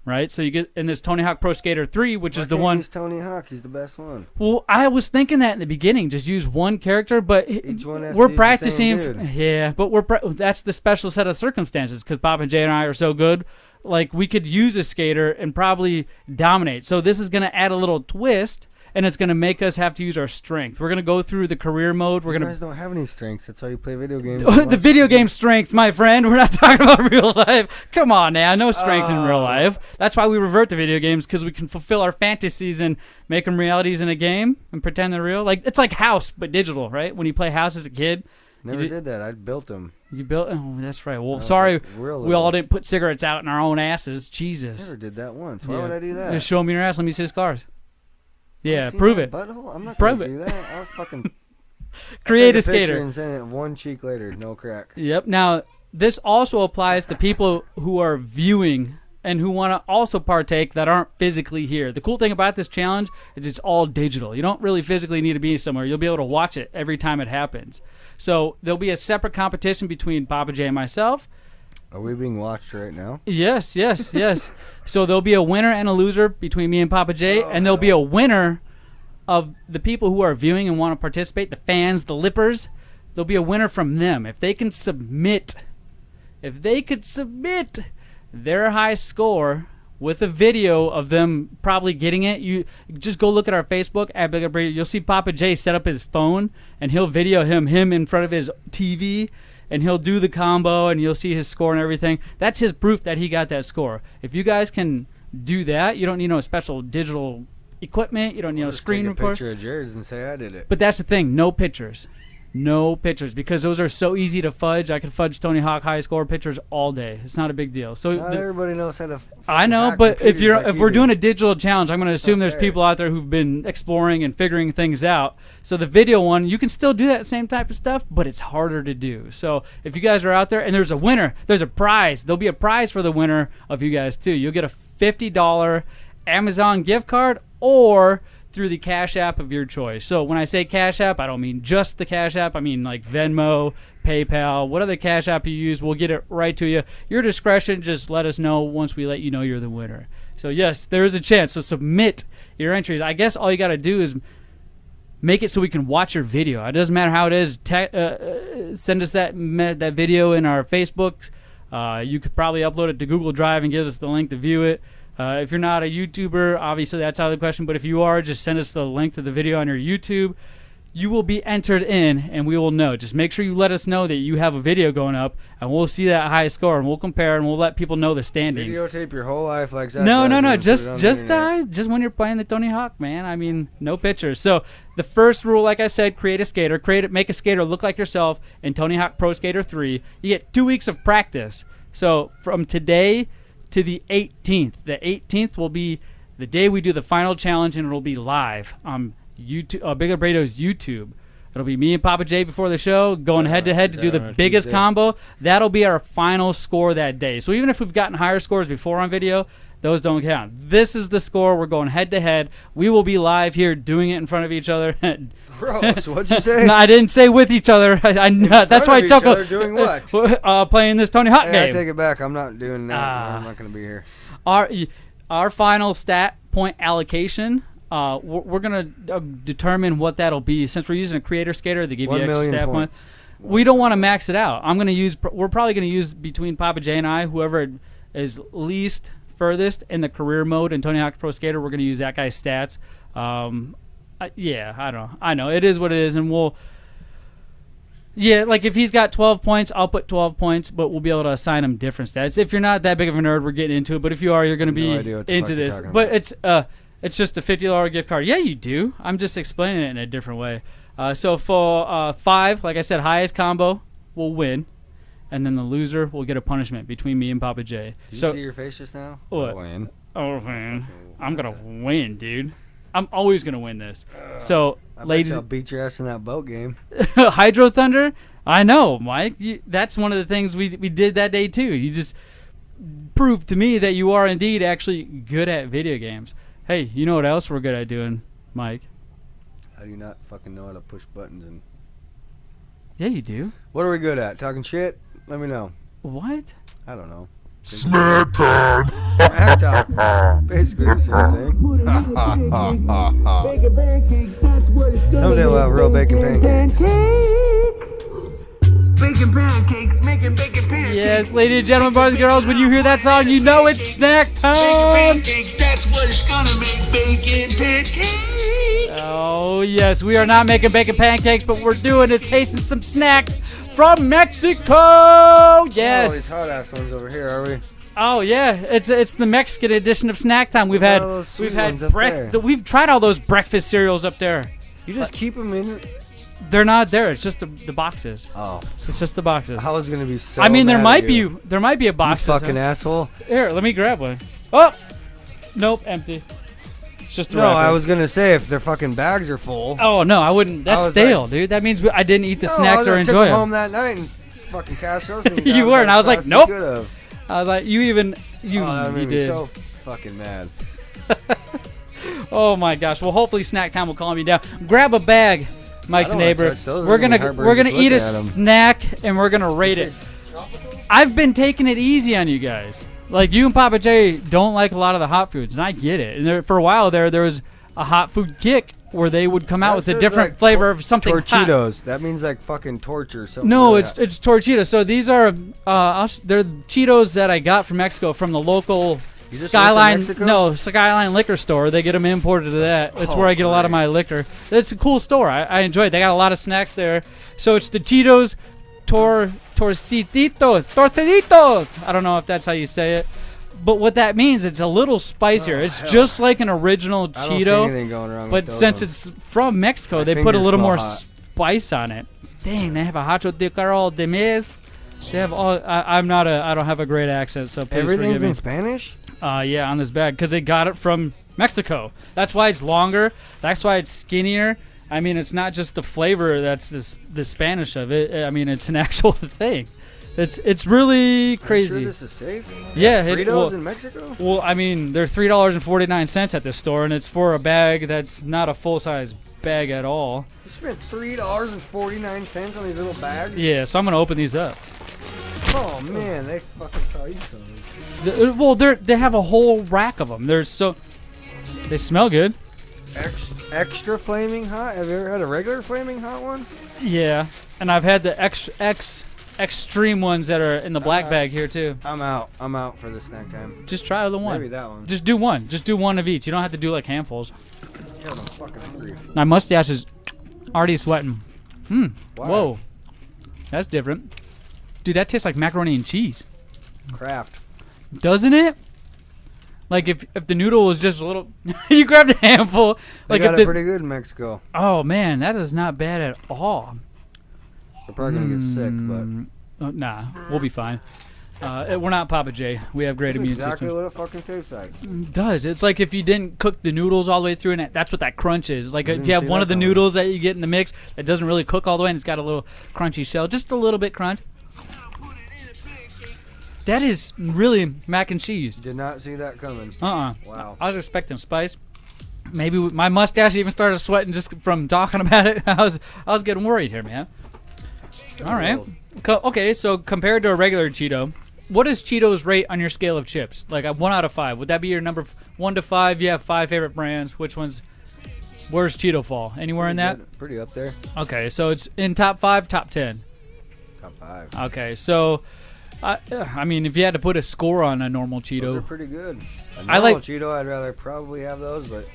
S1: right? So you get in this Tony Hawk Pro Skater 3, which is the
S2: Can't
S1: one.
S2: use Tony Hawk. He's the best one.
S1: Well, I was thinking that in the beginning, just use one character, but
S2: Each one has
S1: we're
S2: to use
S1: practicing.
S2: the same dude.
S1: Yeah, but that's the special set of circumstances because Papa J and I are so good. Like we could use a skater and probably dominate. So this is gonna add a little twist. And it's going to make us have to use our strength. We're going to go through the career mode.
S2: You guys don't have any strengths. That's how you play video games.
S1: The video game strength, my friend. We're not talking about real life. Come on now. No strength in real life. That's why we revert to video games, because we can fulfill our fantasies and make them realities in a game and pretend they're real. Like it's like House, but digital, right? When you play House as a kid.
S2: Never did that. I built them.
S1: You built? Oh, that's right. Well, sorry. We all didn't put cigarettes out in our own asses. Jesus.
S2: Never did that once. Why would I do that?
S1: Just show me your ass. Let me see his scars. Yeah, prove it.
S2: Butthole? I'm not
S1: Prove
S2: gonna
S1: it.
S2: do that. I'll fucking
S1: create a
S2: take picture
S1: skater
S2: and send it one cheek later. No crack.
S1: Yep. Now this also applies to people who are viewing and who want to also partake that aren't physically here. The cool thing about this challenge is it's all digital. You don't really physically need to be somewhere. You'll be able to watch it every time it happens. So there'll be a separate competition between Papa J and myself.
S2: Are we being watched right now?
S1: Yes. So there'll be a winner and a loser between me and Papa J, and there'll be a winner of the people who are viewing and want to participate, the fans, the lippers. There'll be a winner from them. If they could submit their high score with a video of them probably getting it, you just go look at our Facebook at BigLipRadio. You'll see Papa J set up his phone, and he'll video him in front of his TV, and he'll do the combo, and you'll see his score and everything. That's his proof that he got that score. If you guys can do that, you don't need no special digital equipment. You don't need no screen recorder.
S2: Take a picture of Jared's and say I did it.
S1: But that's the thing, no pictures, because those are so easy to fudge. I could fudge Tony Hawk high score pictures all day. It's not a big deal. So
S2: Not everybody knows how to.
S1: I know,
S2: hack
S1: but if
S2: computers
S1: we're
S2: like
S1: doing
S2: you
S1: a digital challenge, I'm going to assume there's
S2: fair.
S1: people out there who've been exploring and figuring things out. So the video one, you can still do that same type of stuff, but it's harder to do. So if you guys are out there and there's a winner, there's a prize. There'll be a prize for the winner of you guys too. You'll get a $50 Amazon gift card or through the Cash App of your choice. So when I say Cash App, I don't mean just the Cash App. I mean like Venmo, PayPal, whatever Cash App you use, we'll get it right to you. Your discretion, just let us know once we let you know you're the winner. So yes, there is a chance. So submit your entries. I guess all you got to do is make it so we can watch your video. It doesn't matter how it is. Send us that video in our Facebook. You could probably upload it to Google Drive and give us the link to view it. If you're not a YouTuber, obviously that's out of the question. But if you are, just send us the link to the video on your YouTube. You will be entered in, and we will know. Just make sure you let us know that you have a video going up, and we'll see that high score, and we'll compare, and we'll let people know the standings.
S2: Videotape your whole life like that.
S1: No. Just when you're playing the Tony Hawk, man. I mean, no pictures. So the first rule, like I said, create a skater. Make a skater look like yourself in Tony Hawk Pro Skater 3. You get 2 weeks of practice. So from today to the 18th. The 18th will be the day we do the final challenge, and it'll be live on YouTube, BigLipRadio's YouTube. It'll be me and Papa J before the show going head-to-head to do the biggest combo. That'll be our final score that day. So even if we've gotten higher scores before on video, those don't count. This is the score. We're going head-to-head. We will be live here doing it in front of each other.
S2: Gross. What'd you say?
S1: No, I didn't say with each other. That's why I chuckled.
S2: Doing what?
S1: Playing this Tony Hawk game.
S2: I take it back. I'm not doing that. I'm not going to be here.
S1: Our final stat point allocation, we're going to determine what that'll be. Since we're using a creator skater, they give you extra stat points. We don't want to max it out. We're probably going to use between Papa J and I, whoever is least furthest in the career mode in Tony Hawk Pro Skater, we're going to use that guy's stats. I know. It is what it is, and like if he's got 12 points, I'll put 12 points, but we'll be able to assign him different stats. If you're not that big of a nerd, we're getting into it, but if you are, you're going to be into this. But it's just a $50 gift card. Yeah, you do. I'm just explaining it in a different way. So for 5, like I said, highest combo will win, and then the loser will get a punishment between me and Papa J.
S2: Did you see your face just now?
S1: What?
S2: Win.
S1: Oh, man. I'm going to win, dude. I'm always going to win this. So,
S2: ladies, I'll beat your ass in that boat game.
S1: Hydro Thunder? I know, Mike. That's one of the things we did that day, too. You just proved to me that you are indeed actually good at video games. Hey, you know what else we're good at doing, Mike?
S2: How do you not fucking know how to push buttons? And
S1: Yeah, you do.
S2: What are we good at? Talking shit? Let me know.
S1: What?
S2: I don't know.
S6: Snack time.
S2: Snack time. Basically the same thing. Someday we'll have real bacon pancakes.
S7: Bacon pancakes, making bacon pancakes.
S1: Yes, ladies and gentlemen, boys and girls, when you hear that song, you know it's snack time.
S7: Pancakes, that's what it's gonna make bacon pancakes.
S1: Oh, yes, we are not making bacon pancakes, but we're doing is tasting some snacks from Mexico. Yes.
S2: Oh, these hot ass ones over here, are we?
S1: Oh yeah, it's the Mexican edition of Snack Time. We've
S2: What about those sweet ones up there?
S1: We've tried all those breakfast cereals up there.
S2: You just keep them in.
S1: They're not there. It's just the boxes.
S2: Oh,
S1: It's just the boxes.
S2: I was gonna be so.
S1: I mean, there
S2: mad
S1: might
S2: at
S1: be
S2: you.
S1: a box.
S2: You fucking asshole.
S1: Here, let me grab one. Oh, nope, empty. It's just a
S2: No,
S1: wrapper.
S2: I was gonna say if their fucking bags are full.
S1: Oh no, I wouldn't. That's
S2: I was
S1: stale, dude. That means I didn't eat the
S2: No,
S1: snacks or
S2: I
S1: enjoy
S2: took
S1: them.
S2: home that night and just fucking cashed those things
S1: You
S2: out
S1: were, and I was like,
S2: as fast as
S1: nope.
S2: you could've.
S1: I was like, you
S2: Oh, that made
S1: you
S2: me
S1: did.
S2: so fucking mad.
S1: Oh my gosh. Well, hopefully Snack Time will calm you down. Grab a bag, Mike
S2: I
S1: the
S2: don't wanna
S1: neighbor.
S2: touch those.
S1: We're
S2: They're
S1: gonna
S2: gonna be
S1: we're gonna
S2: heartburn
S1: eat a
S2: just looking at 'em.
S1: snack and we're gonna rate it. I've been taking it easy on you guys. Like you and Papa J don't like a lot of the hot foods, and I get it. And there, for a while there was a hot food kick where they would come out
S2: That
S1: with a
S2: says,
S1: different
S2: like,
S1: flavor of something hot.
S2: Torchitos. That means like fucking torture or something.
S1: No,
S2: like
S1: it's
S2: that.
S1: torchitos. So these are they're Cheetos that I got from Mexico from the local
S2: You just
S1: Skyline.
S2: went to Mexico?
S1: No, Skyline liquor store. They get them imported to that. That's where I get a lot of my liquor. It's a cool store. I enjoy it. They got a lot of snacks there. So it's the Cheetos torciditos. I don't know if that's how you say it. But what that means, it's a little spicier. It's just like an original
S2: I don't see
S1: Cheeto.
S2: anything going wrong
S1: But
S2: with those
S1: since
S2: ones.
S1: it's from Mexico,
S2: My
S1: they put a
S2: fingers
S1: little
S2: smell
S1: more
S2: hot.
S1: spice on it. Dang, they have a hacho de carol de mes. They have all. I don't have a great accent, so please
S2: Everything's
S1: forgive me.
S2: in Spanish?
S1: Yeah, on this bag because they got it from Mexico. That's why it's longer. That's why it's skinnier. I mean, it's not just the flavor that's the Spanish of it. I mean, it's an actual thing. It's really
S2: Are you
S1: crazy.
S2: sure this is safe?
S1: Yeah,
S2: Fritos in Mexico?
S1: well, I mean, they're $3.49 at this store, and it's for a bag that's not a full size bag at all.
S2: You spent $3.49 on these little bags?
S1: Yeah, so I'm gonna open these up.
S2: Oh man, they fucking saw these things.
S1: Well, they have a whole rack of them. They smell good.
S2: Extra flaming hot? Have you ever had a regular flaming hot one?
S1: Yeah, and I've had the extreme ones that are in the black bag here too.
S2: I'm out for the snack time.
S1: Just try the one.
S2: Maybe that one.
S1: Just do one. Just do one of each. You don't have to do like handfuls.
S2: God, I'm fucking hungry.
S1: My mustache is already sweating.
S2: Why?
S1: Whoa, that's different. Dude, that tastes like macaroni and cheese,
S2: Kraft.
S1: doesn't it? Like if the noodle was just a little, you grabbed a handful.
S2: They
S1: Like
S2: got
S1: if
S2: it pretty good in Mexico.
S1: oh man, that is not bad at all.
S2: We're probably gonna get sick, but
S1: Nah, we'll be fine. We're not Papa J. We have great
S2: it's
S1: immune
S2: exactly
S1: systems.
S2: what it fucking tastes like.
S1: It does. It's like if you didn't cook the noodles all the way through, and that's what that crunch is. Like if
S2: didn't
S1: you have
S2: see
S1: one
S2: that
S1: of the
S2: coming.
S1: noodles that you get in the mix that doesn't really cook all the way, and it's got a little crunchy shell, just a little bit crunch. That is really mac and cheese.
S2: Did not see that coming. Wow.
S1: I was expecting spice. Maybe my mustache even started sweating just from talking about it. I was getting worried here, man. All right. Okay, so compared to a regular Cheeto, what does Cheetos rate on your scale of chips? Like a 1 out of 5. Would that be your number 1 to 5? You have 5 favorite brands. Which ones? Where's Cheeto fall? Anywhere in that?
S2: Pretty up there.
S1: Okay, so it's in top 5, top 10.
S2: Top 5.
S1: Okay, so I mean, if you had to put a score on a normal
S2: Those are
S1: Cheeto,
S2: pretty good. A
S1: I
S2: normal
S1: like-
S2: Cheeto. I'd rather probably have those, but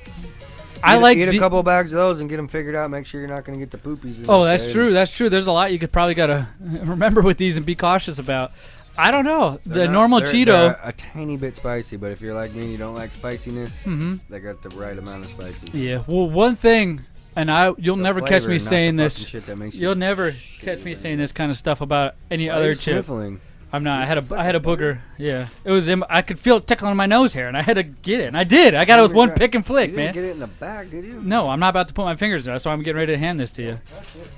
S1: I like
S2: eat
S1: the-
S2: a couple bags of those and get them figured out. Make sure you're not gonna get the poopies.
S1: Oh, that's true. That's true. There's a lot you could probably gotta remember with these and be cautious about. I don't know. The normal Cheeto.
S2: They're a tiny bit spicy, but if you're like me and you don't like spiciness,
S1: Mm-hmm.
S2: they got the right amount of spicy.
S1: Yeah. Well, one thing, and you'll
S2: The
S1: never catch
S2: flavor,
S1: me
S2: not the
S1: saying
S2: fucking
S1: this.
S2: shit that makes you
S1: You'll never catch me saying this kind of stuff about any
S2: Why are
S1: other
S2: you
S1: chip.
S2: sniffling?
S1: I'm not. I had a
S2: fucking
S1: booger. Yeah. It was. I could feel it tickling my nose hair, and I had to get it. And I did. I got it with one pick and flick,
S2: You didn't
S1: man.
S2: get it in the bag, did you?
S1: No, I'm not about to put my fingers there. That's why I'm getting ready to hand this to you.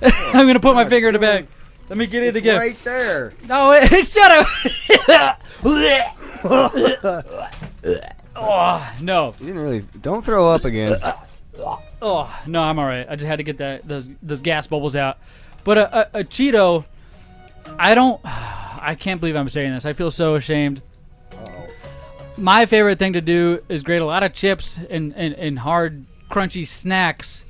S1: I'm gonna put my finger in the bag. Let me get it
S2: It's
S1: again.
S2: right there.
S1: No, shut up. Oh no.
S2: You didn't really. Don't throw up again.
S1: Oh no, I'm all right. I just had to get those gas bubbles out. But a Cheeto, I can't believe I'm saying this. I feel so ashamed. My favorite thing to do is grade a lot of chips and hard, crunchy snacks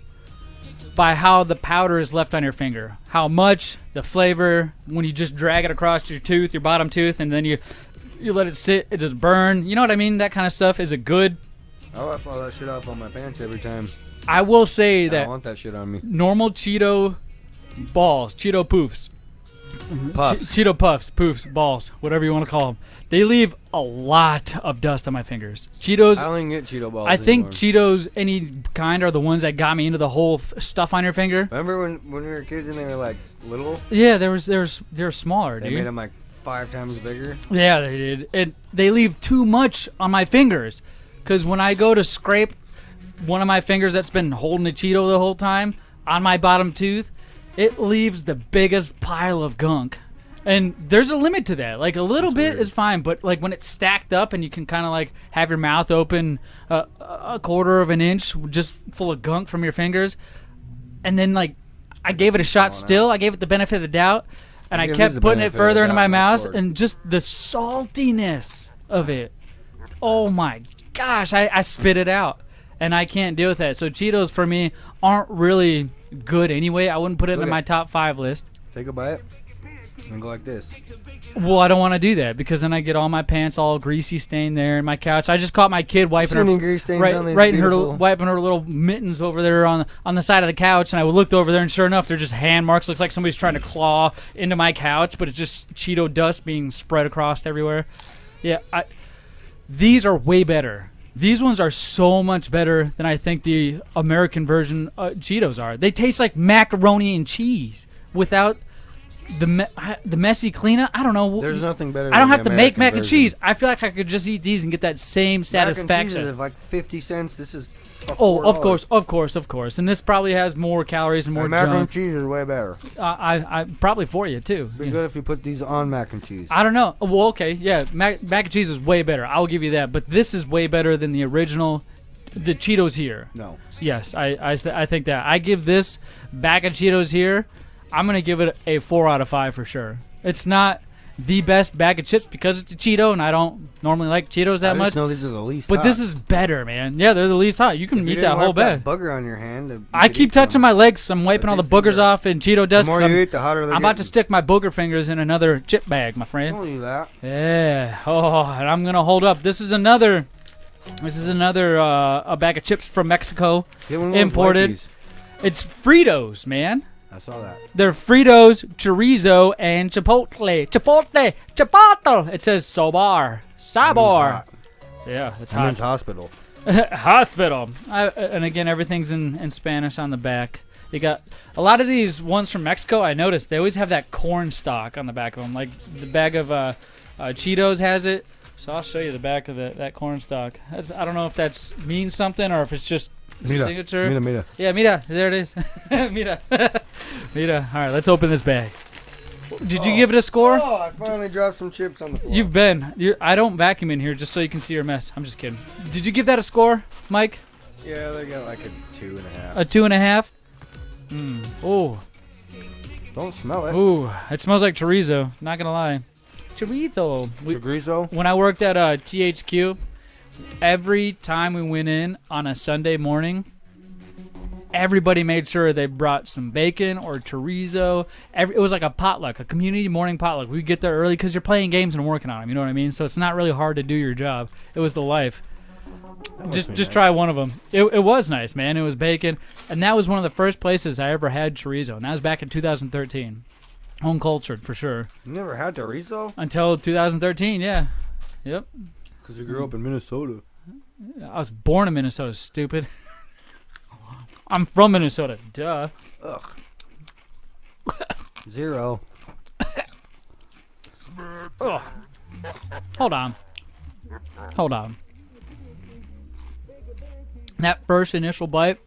S1: by how the powder is left on your finger. How much, the flavor, when you just drag it across your tooth, your bottom tooth, and then you let it sit, it just burn. You know what I mean? That kind of stuff. Is it good?
S2: I wipe all that shit off on my pants every time.
S1: I will say
S2: I
S1: that
S2: don't want that shit on me.
S1: normal Cheeto balls, Cheeto poofs,
S2: Puffs.
S1: Cheeto puffs, poofs, balls, whatever you want to call them, they leave a lot of dust on my fingers. Cheetos,
S2: I don't even get Cheeto balls
S1: I think
S2: anymore.
S1: Cheetos, any kind, are the ones that got me into the whole stuff on your finger.
S2: Remember when we were kids and they were like little?
S1: Yeah, they were smaller,
S2: They
S1: dude.
S2: made them like 5 times bigger.
S1: Yeah, they did. And they leave too much on my fingers. Because when I go to scrape one of my fingers that's been holding a Cheeto the whole time on my bottom tooth, it leaves the biggest pile of gunk. And there's a limit to that. Like, a little bit is fine, but like when it's stacked up and you can kind of like have your mouth open a quarter of an inch just full of gunk from your fingers, and then like I gave it a shot still. I gave it the benefit of the doubt, and I
S2: give
S1: kept
S2: this the
S1: putting it
S2: benefit of the
S1: further into
S2: doubt
S1: my
S2: and I
S1: mouth,
S2: scored.
S1: and just the saltiness of it. Oh my gosh, I spit it out, and I can't deal with that. So Cheetos for me aren't really good anyway. I wouldn't put it in
S2: Okay.
S1: my top 5 list.
S2: Take a bite and go like this.
S1: Well, I don't want to do that because then I get all my pants all greasy stained there in my couch. I just caught my kid wiping
S2: Sending
S1: her
S2: grease stains
S1: right,
S2: on these
S1: right in her
S2: beautiful-
S1: wiping her little mittens over there on the side of the couch, and I looked over there, and sure enough, they're just hand marks. Looks like somebody's trying to claw into my couch, but it's just Cheeto dust being spread across everywhere. Yeah, these are way better. These ones are so much better than I think the American version Cheetos are. They taste like macaroni and cheese without the messy cleanup. I don't know.
S2: There's nothing better.
S1: I don't
S2: than
S1: have
S2: the
S1: to make
S2: American
S1: mac and
S2: version.
S1: cheese. I feel like I could just eat these and get that same
S2: Mac and cheese
S1: satisfaction.
S2: is like 50 cents. This is
S1: Oh, of
S2: $4.
S1: course. And this probably has more calories and more
S2: Mac and
S1: junk.
S2: cheese is way better.
S1: I probably for you too.
S2: Be
S1: Yeah.
S2: good if you put these on mac and cheese.
S1: I don't know. Well, okay, yeah, mac and cheese is way better. I'll give you that. But this is way better than the original, the Cheetos here.
S2: No.
S1: Yes, I think that. I give this bag of Cheetos here, I'm going to give it a 4 out of 5 for sure. It's not the best bag of chips because it's a Cheeto, and I don't normally like Cheetos that
S2: I
S1: much.
S2: just know these are the least
S1: But
S2: hot.
S1: this is better, man. Yeah, they're the least hot. You can
S2: If you
S1: eat
S2: didn't
S1: that whole
S2: wipe
S1: bag.
S2: that booger on your hand. you
S1: I
S2: could
S1: keep
S2: eat
S1: touching
S2: some.
S1: my legs. I'm wiping all the
S2: these things
S1: boogers
S2: are-
S1: off and Cheeto
S2: The
S1: dust.
S2: more
S1: 'cause
S2: you
S1: I'm
S2: eat, the hotter they're
S1: about to
S2: getting.
S1: stick my booger fingers in another chip bag, my friend.
S2: Don't do that.
S1: Yeah. Oh, and I'm gonna hold up. This is another a bag of chips from Mexico,
S2: Get one of those
S1: imported.
S2: Wipes.
S1: It's Fritos, man.
S2: I saw that.
S1: They're Fritos, chorizo, and chipotle. It says Sobar. Sabor. Yeah, it's
S2: I'm in
S1: hot.
S2: hospital.
S1: Hospital. And again, everything's in Spanish on the back. You got a lot of these ones from Mexico. I noticed they always have that corn stalk on the back of them. Like the bag of Cheetos has it. So I'll show you the back of that corn stalk. I don't know if that means something or if it's just
S2: Mira.
S1: signature.
S2: Mira.
S1: Yeah, mira. There it is. Mira. Mira. All right, let's open this bag. Did you give it a score?
S2: Oh, I finally dropped some chips on the floor.
S1: You've been. I don't vacuum in here just so you can see your mess. I'm just kidding. Did you give that a score, Mike?
S2: Yeah, they got like a 2.5.
S1: A 2.5? Oh.
S2: Don't smell it.
S1: Ooh. It smells like chorizo. Not going to lie. Chorizo.
S2: Chorizo?
S1: When I worked at THQ, every time we went in on a Sunday morning, everybody made sure they brought some bacon or chorizo. It was like a potluck, a community morning potluck. We'd get there early because you're playing games and working on them. You know what I mean? So it's not really hard to do your job. It was the life. Just try one of them. It was nice, man. It was bacon, and that was one of the first places I ever had chorizo, and that was back in 2013. Home cultured for sure.
S2: You never had chorizo?
S1: Until 2013, yeah. Yep.
S2: Because you grew up in Minnesota.
S1: I was born in Minnesota, stupid. I'm from Minnesota, duh.
S2: Ugh. 0.
S1: Ugh. Hold on. That first initial bite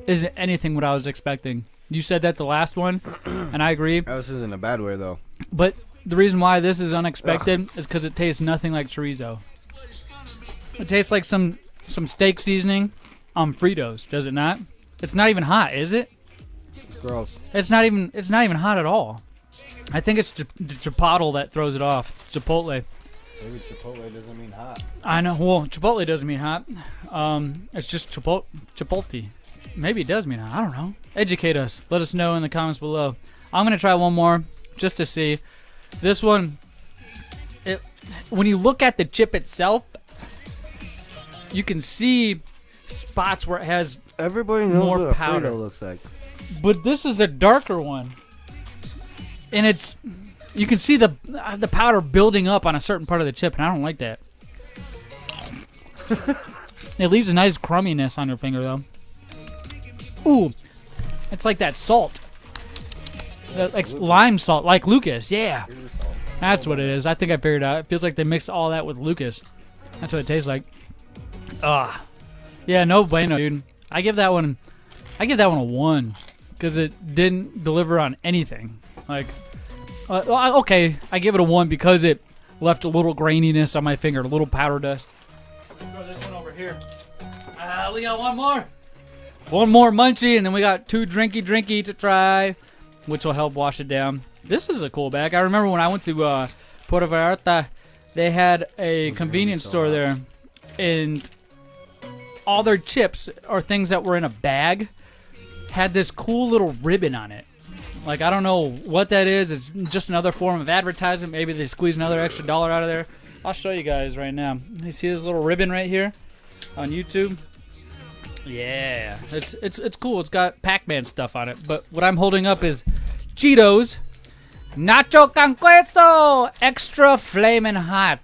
S1: isn't anything what I was expecting. You said that the last one, and I agree.
S2: This isn't a bad way, though.
S1: But the reason why this is unexpected is because it tastes nothing like chorizo. It tastes like some steak seasoning on Fritos, does it not? It's not even hot, is it?
S2: It's gross.
S1: It's not even hot at all. I think it's the chipotle that throws it off. Chipotle.
S2: Maybe Chipotle doesn't mean hot.
S1: I know. Well, Chipotle doesn't mean hot. It's just Chipotle. Maybe it does mean hot. I don't know. Educate us. Let us know in the comments below. I'm going to try one more just to see. This one, when you look at the chip itself, you can see spots where it has
S2: Everybody knows
S1: more
S2: what a
S1: powder.
S2: Frito looks like.
S1: But this is a darker one. And you can see the powder building up on a certain part of the chip, and I don't like that. It leaves a nice crumminess on your finger, though. Ooh, it's like that salt. Like lime salt, like Lucas, yeah. That's what it is. I think I figured it out. It feels like they mixed all that with Lucas. That's what it tastes like. Yeah, no bueno, dude. I give that one a 1 because it didn't deliver on anything. Like, okay, I give it a 1 because it left a little graininess on my finger, a little powder dust. Throw this one over here. We got one more. One more munchie, and then we got 2 drinky to try, which will help wash it down. This is a cool bag. I remember when I went to Puerto Vallarta, they had a convenience store there, and all their chips or things that were in a bag had this cool little ribbon on it. Like, I don't know what that is. It's just another form of advertising. Maybe they squeeze another extra $1 out of there. I'll show you guys right now. You see this little ribbon right here on YouTube? Yeah, it's cool. It's got Pac-Man stuff on it. But what I'm holding up is Cheetos Nacho con Queso Extra Flamin' Hot.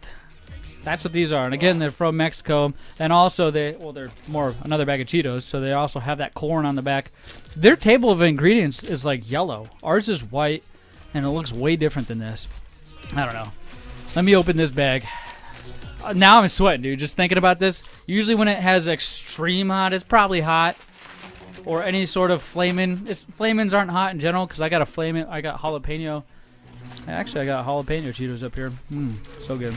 S1: That's what these are. And again, they're from Mexico. And also, they're more another bag of Cheetos. So they also have that corn on the back. Their table of ingredients is like yellow. Ours is white, and it looks way different than this. I don't know. Let me open this bag. Now I'm sweating, dude. Just thinking about this. Usually when it has extreme hot, it's probably hot. Or any sort of flamin'. Flamins aren't hot in general because I got a flamin'. I got jalapeno. Actually, I got jalapeno Cheetos up here. So good.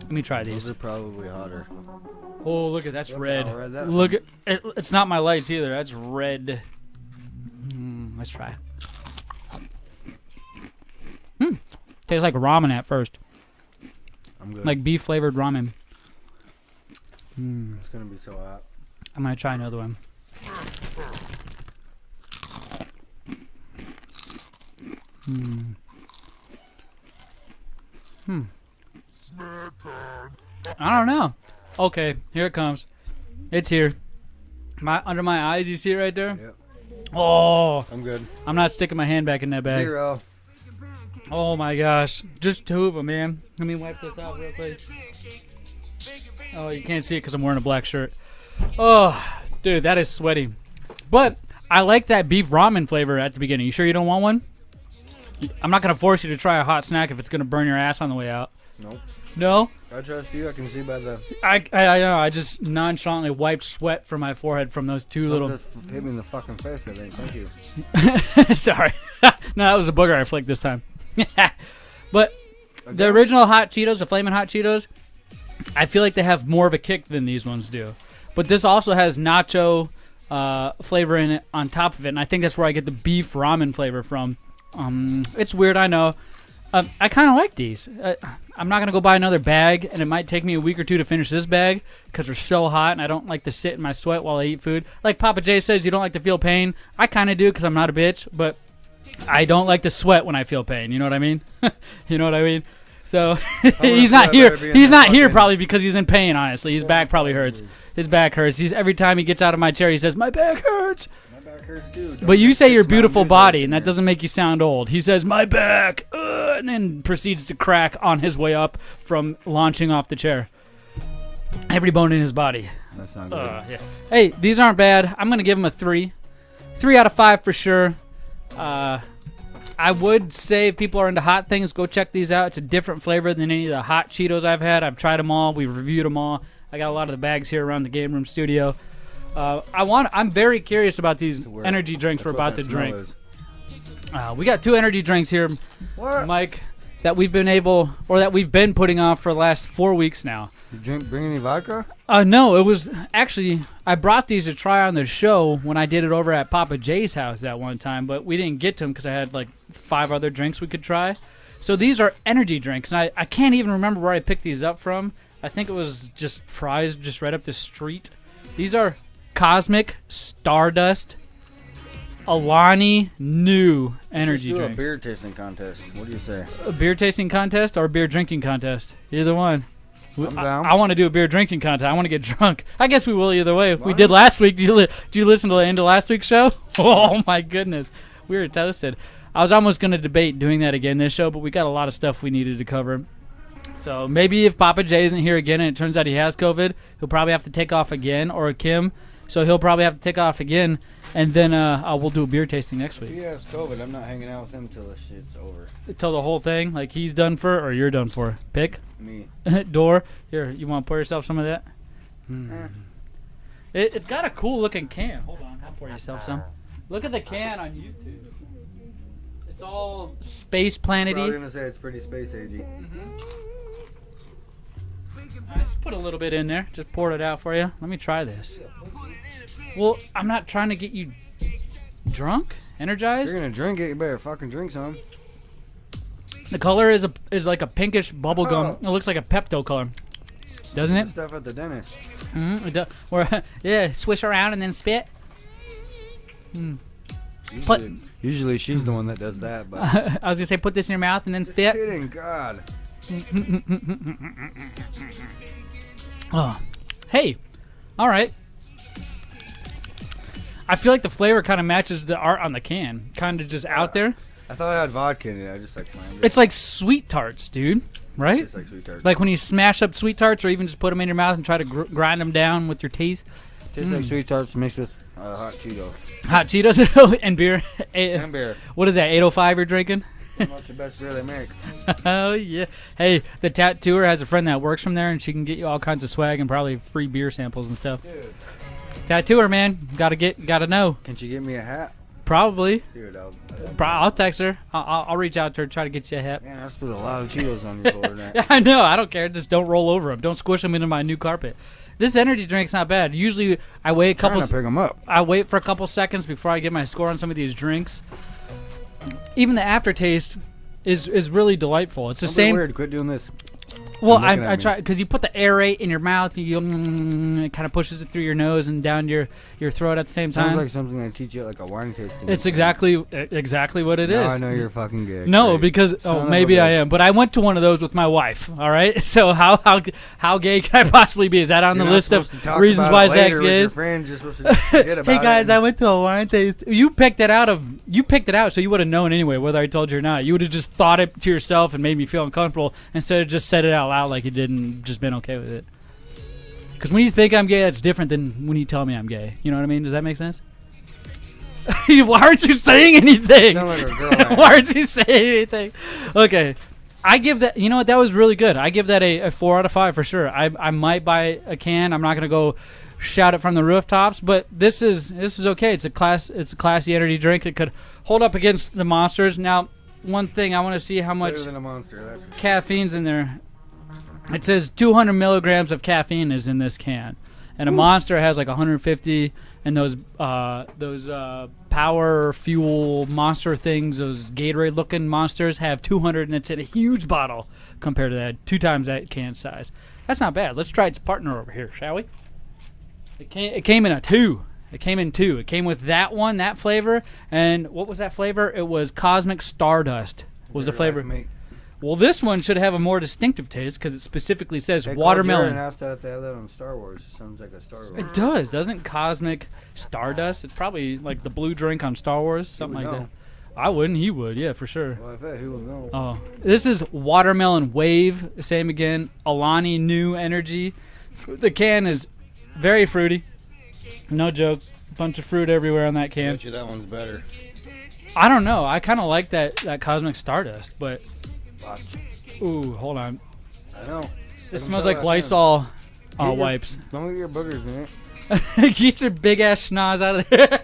S1: Let me try these.
S2: Those are probably hotter.
S1: Oh, look at that's red.
S2: That
S1: Look at it, it's not my lights either. That's red. Let's try. Tastes like ramen at first.
S2: I'm good.
S1: Like beef flavored ramen.
S2: It's gonna be so hot.
S1: I'm gonna try another one. I don't know. Okay, here it comes. It's here. Under my eyes, you see it right there?
S2: Yep.
S1: Oh,
S2: I'm good.
S1: I'm not sticking my hand back in that bag.
S2: 0.
S1: Oh my gosh. Just 2 of them, man. Let me wipe this out real quick. Oh, you can't see it because I'm wearing a black shirt. Oh, dude, that is sweaty. But I like that beef ramen flavor at the beginning. You sure you don't want one? I'm not going to force you to try a hot snack if it's going to burn your ass on the way out.
S2: Nope.
S1: No?
S2: I trust you. I can see by the...
S1: I know. I just nonchalantly wiped sweat from my forehead from those 2 little...
S2: Just hit me in the fucking face, I think. Thank you.
S1: Sorry. No, that was a booger I flicked this time. But the original hot Cheetos, the Flamin' Hot Cheetos, I feel like they have more of a kick than these ones do. But this also has nacho flavor in it on top of it, and I think that's where I get the beef ramen flavor from. It's weird, I know. I kind of like these. I'm not going to go buy another bag, and it might take me a week or 2 to finish this bag because they're so hot, and I don't like to sit in my sweat while I eat food. Like Papa J says, you don't like to feel pain. I kind of do because I'm not a bitch, but I don't like to sweat when I feel pain. You know what I mean? You know what I mean? So he's not here. He's not here probably because he's in pain, honestly. His back probably hurts. His back hurts. Every time he gets out of my chair, he says, "My back hurts."
S2: My back hurts too.
S1: But you say your beautiful body, and that doesn't make you sound old. He says, "My back," and then proceeds to crack on his way up from launching off the chair. Every bone in his body.
S2: That's not good.
S1: Yeah. Hey, these aren't bad. I'm going to give them a 3. 3 out of 5 for sure. I would say if people are into hot things, go check these out. It's a different flavor than any of the hot Cheetos I've had. I've tried them all. We've reviewed them all. I got a lot of the bags here around the game room studio. I'm very curious about these energy drinks we're about to drink. We got 2 energy drinks here, Mike, that we've been putting off for the last 4 weeks now.
S2: You bring any vodka?
S1: No, it was actually, I brought these to try on the show when I did it over at Papa J's house that one time, but we didn't get to them because I had like 5 other drinks we could try. So these are energy drinks, and I can't even remember where I picked these up from. I think it was just Fry's just right up the street. These are Cosmic Stardust Alani New energy
S2: Let's do
S1: drinks.
S2: a beer tasting contest. What do you say?
S1: A beer tasting contest or a beer drinking contest? Either one.
S2: I'm down.
S1: I want to do a beer drinking contest. I want to get drunk. I guess we will either way. We did last week. Do you listen to the end of last week's show? Oh my goodness, we were toasted. I was almost going to debate doing that again this show, but we got a lot of stuff we needed to cover. So maybe if Papa J isn't here again and it turns out he has COVID, he'll probably have to take off again, or Kim. So he'll probably have to take off again, and then we'll do a beer tasting next
S2: If
S1: week.
S2: he has COVID, I'm not hanging out with him till this shit's over.
S1: Till the whole thing, like he's done for or you're done for. Pick.
S2: Me.
S1: Door. Here, you want to pour yourself some of that?
S2: Eh.
S1: It's got a cool looking can. Hold on, I'll pour yourself some. Look at the can on YouTube. It's all space
S2: I was
S1: planet-y.
S2: gonna say it's pretty space agey.
S1: I just put a little bit in there. Just poured it out for you. Let me try this. Well, I'm not trying to get you drunk,
S2: If
S1: energized.
S2: you're gonna drink it, you better fucking drink some.
S1: The color is like a pinkish bubble gum.
S2: Oh.
S1: It looks like a Pepto color, doesn't
S2: The
S1: it?
S2: stuff at the dentist.
S1: It does. Or yeah, swish around and then spit. But-
S2: Usually she's the one that does that, but
S1: I was gonna say put this in your mouth and then
S2: just
S1: spit.
S2: kidding, God.
S1: Oh, hey, all right. I feel like the flavor kind of matches the art on the can. Kind of just out there.
S2: I thought I had vodka in it. I just like slammed it.
S1: It's like sweet tarts, dude. Right?
S2: It's like sweet tarts.
S1: Like when you smash up sweet tarts, or even just put them in your mouth and try to grind them down with your teeth.
S2: Tastes like sweet tarts mixed with hot Cheetos.
S1: Hot Cheetos and beer.
S2: And beer.
S1: What is that? 805 you're drinking?
S2: That's the best beer they make.
S1: Oh yeah. Hey, the tattooer has a friend that works from there, and she can get you all kinds of swag and probably free beer samples and stuff.
S2: Dude,
S1: Tattooer, man, gotta know.
S2: can she get me a hat?
S1: Probably.
S2: Dude,
S1: I'll text her. I'll reach out to her, try to get you a hat.
S2: man, I spilled a lot of Cheetos on your floor tonight.
S1: I know. I don't care. Just don't roll over them. Don't squish them into my new carpet. This energy drink's not bad. Usually, I wait a couple.
S2: Trying to pick them up.
S1: I wait for a couple seconds before I get my score on some of these drinks. Even the aftertaste is really delightful. It's the
S2: Don't be
S1: same.
S2: weird. Quit doing this.
S1: Well,
S2: I'm looking
S1: I
S2: at
S1: try
S2: me.
S1: because you put the aerate in your mouth. It kind of pushes it through your nose and down your throat at the same
S2: Sounds
S1: time.
S2: like something they teach you at like a wine tasting.
S1: It's exactly what it is.
S2: Now I know you're fucking gay.
S1: No,
S2: Great.
S1: because
S2: Son of a
S1: maybe I
S2: bitch.
S1: am, but I went to one of those with my wife. All right, so how gay can I possibly be? Is that on
S2: You're
S1: the
S2: not
S1: list of
S2: supposed to talk
S1: reasons
S2: about
S1: why
S2: it later
S1: Zach's
S2: with
S1: gay?
S2: your friends. You're supposed to just forget about
S1: Hey guys,
S2: it.
S1: I went to a wine taste. You picked it out, so you would have known anyway whether I told you or not. You would have just thought it to yourself and made me feel uncomfortable instead of just said it out loud like you did and just been okay with it. Because when you think I'm gay, that's different than when you tell me I'm gay. You know what I mean? Does that make sense? Why aren't you saying anything?
S2: Sound like a girl. man.
S1: Why aren't you saying anything? Okay. I give that, you know what, that was really good. I give that a 4 out of 5 for sure. I might buy a can. I'm not going to go shout it from the rooftops, but this is okay. It's a classy energy drink. It could hold up against the Monsters. Now, one thing, I want to see how much
S2: Better than a monster. That's for sure.
S1: caffeine's in there. It says 200 milligrams of caffeine is in this can, and a Monster has like 150. And those power fuel monster things, those Gatorade looking Monsters have 200, and it's in a huge bottle compared to that, 2 times that can size. That's not bad. Let's try its partner over here, shall we? It came in a 2. It came in 2. It came with that one, that flavor, and what was that flavor? It was Cosmic Stardust. Was the flavor?
S2: Mate.
S1: Well, this one should have a more distinctive taste because it specifically says
S2: They called
S1: watermelon.
S2: Jared and asked that if they had that on Star Wars. It sounds like a Star Wars.
S1: It does, doesn't Cosmic Stardust? It's probably like the blue drink on Star Wars, something
S2: would
S1: like
S2: know.
S1: that. I wouldn't. He would, yeah, for sure.
S2: Well, I bet who will know.
S1: Oh, this is Watermelon Wave. Same again. Alani New Energy. The can is very fruity. No joke. Bunch of fruit everywhere on that
S2: I
S1: can.
S2: bet you that one's better.
S1: I don't know. I kind of like that Cosmic Stardust, but
S2: Watch.
S1: ooh, hold on.
S2: I know.
S1: This smells like Lysol wipes.
S2: Don't get your boogers in it.
S1: Get your big ass schnoz out of there.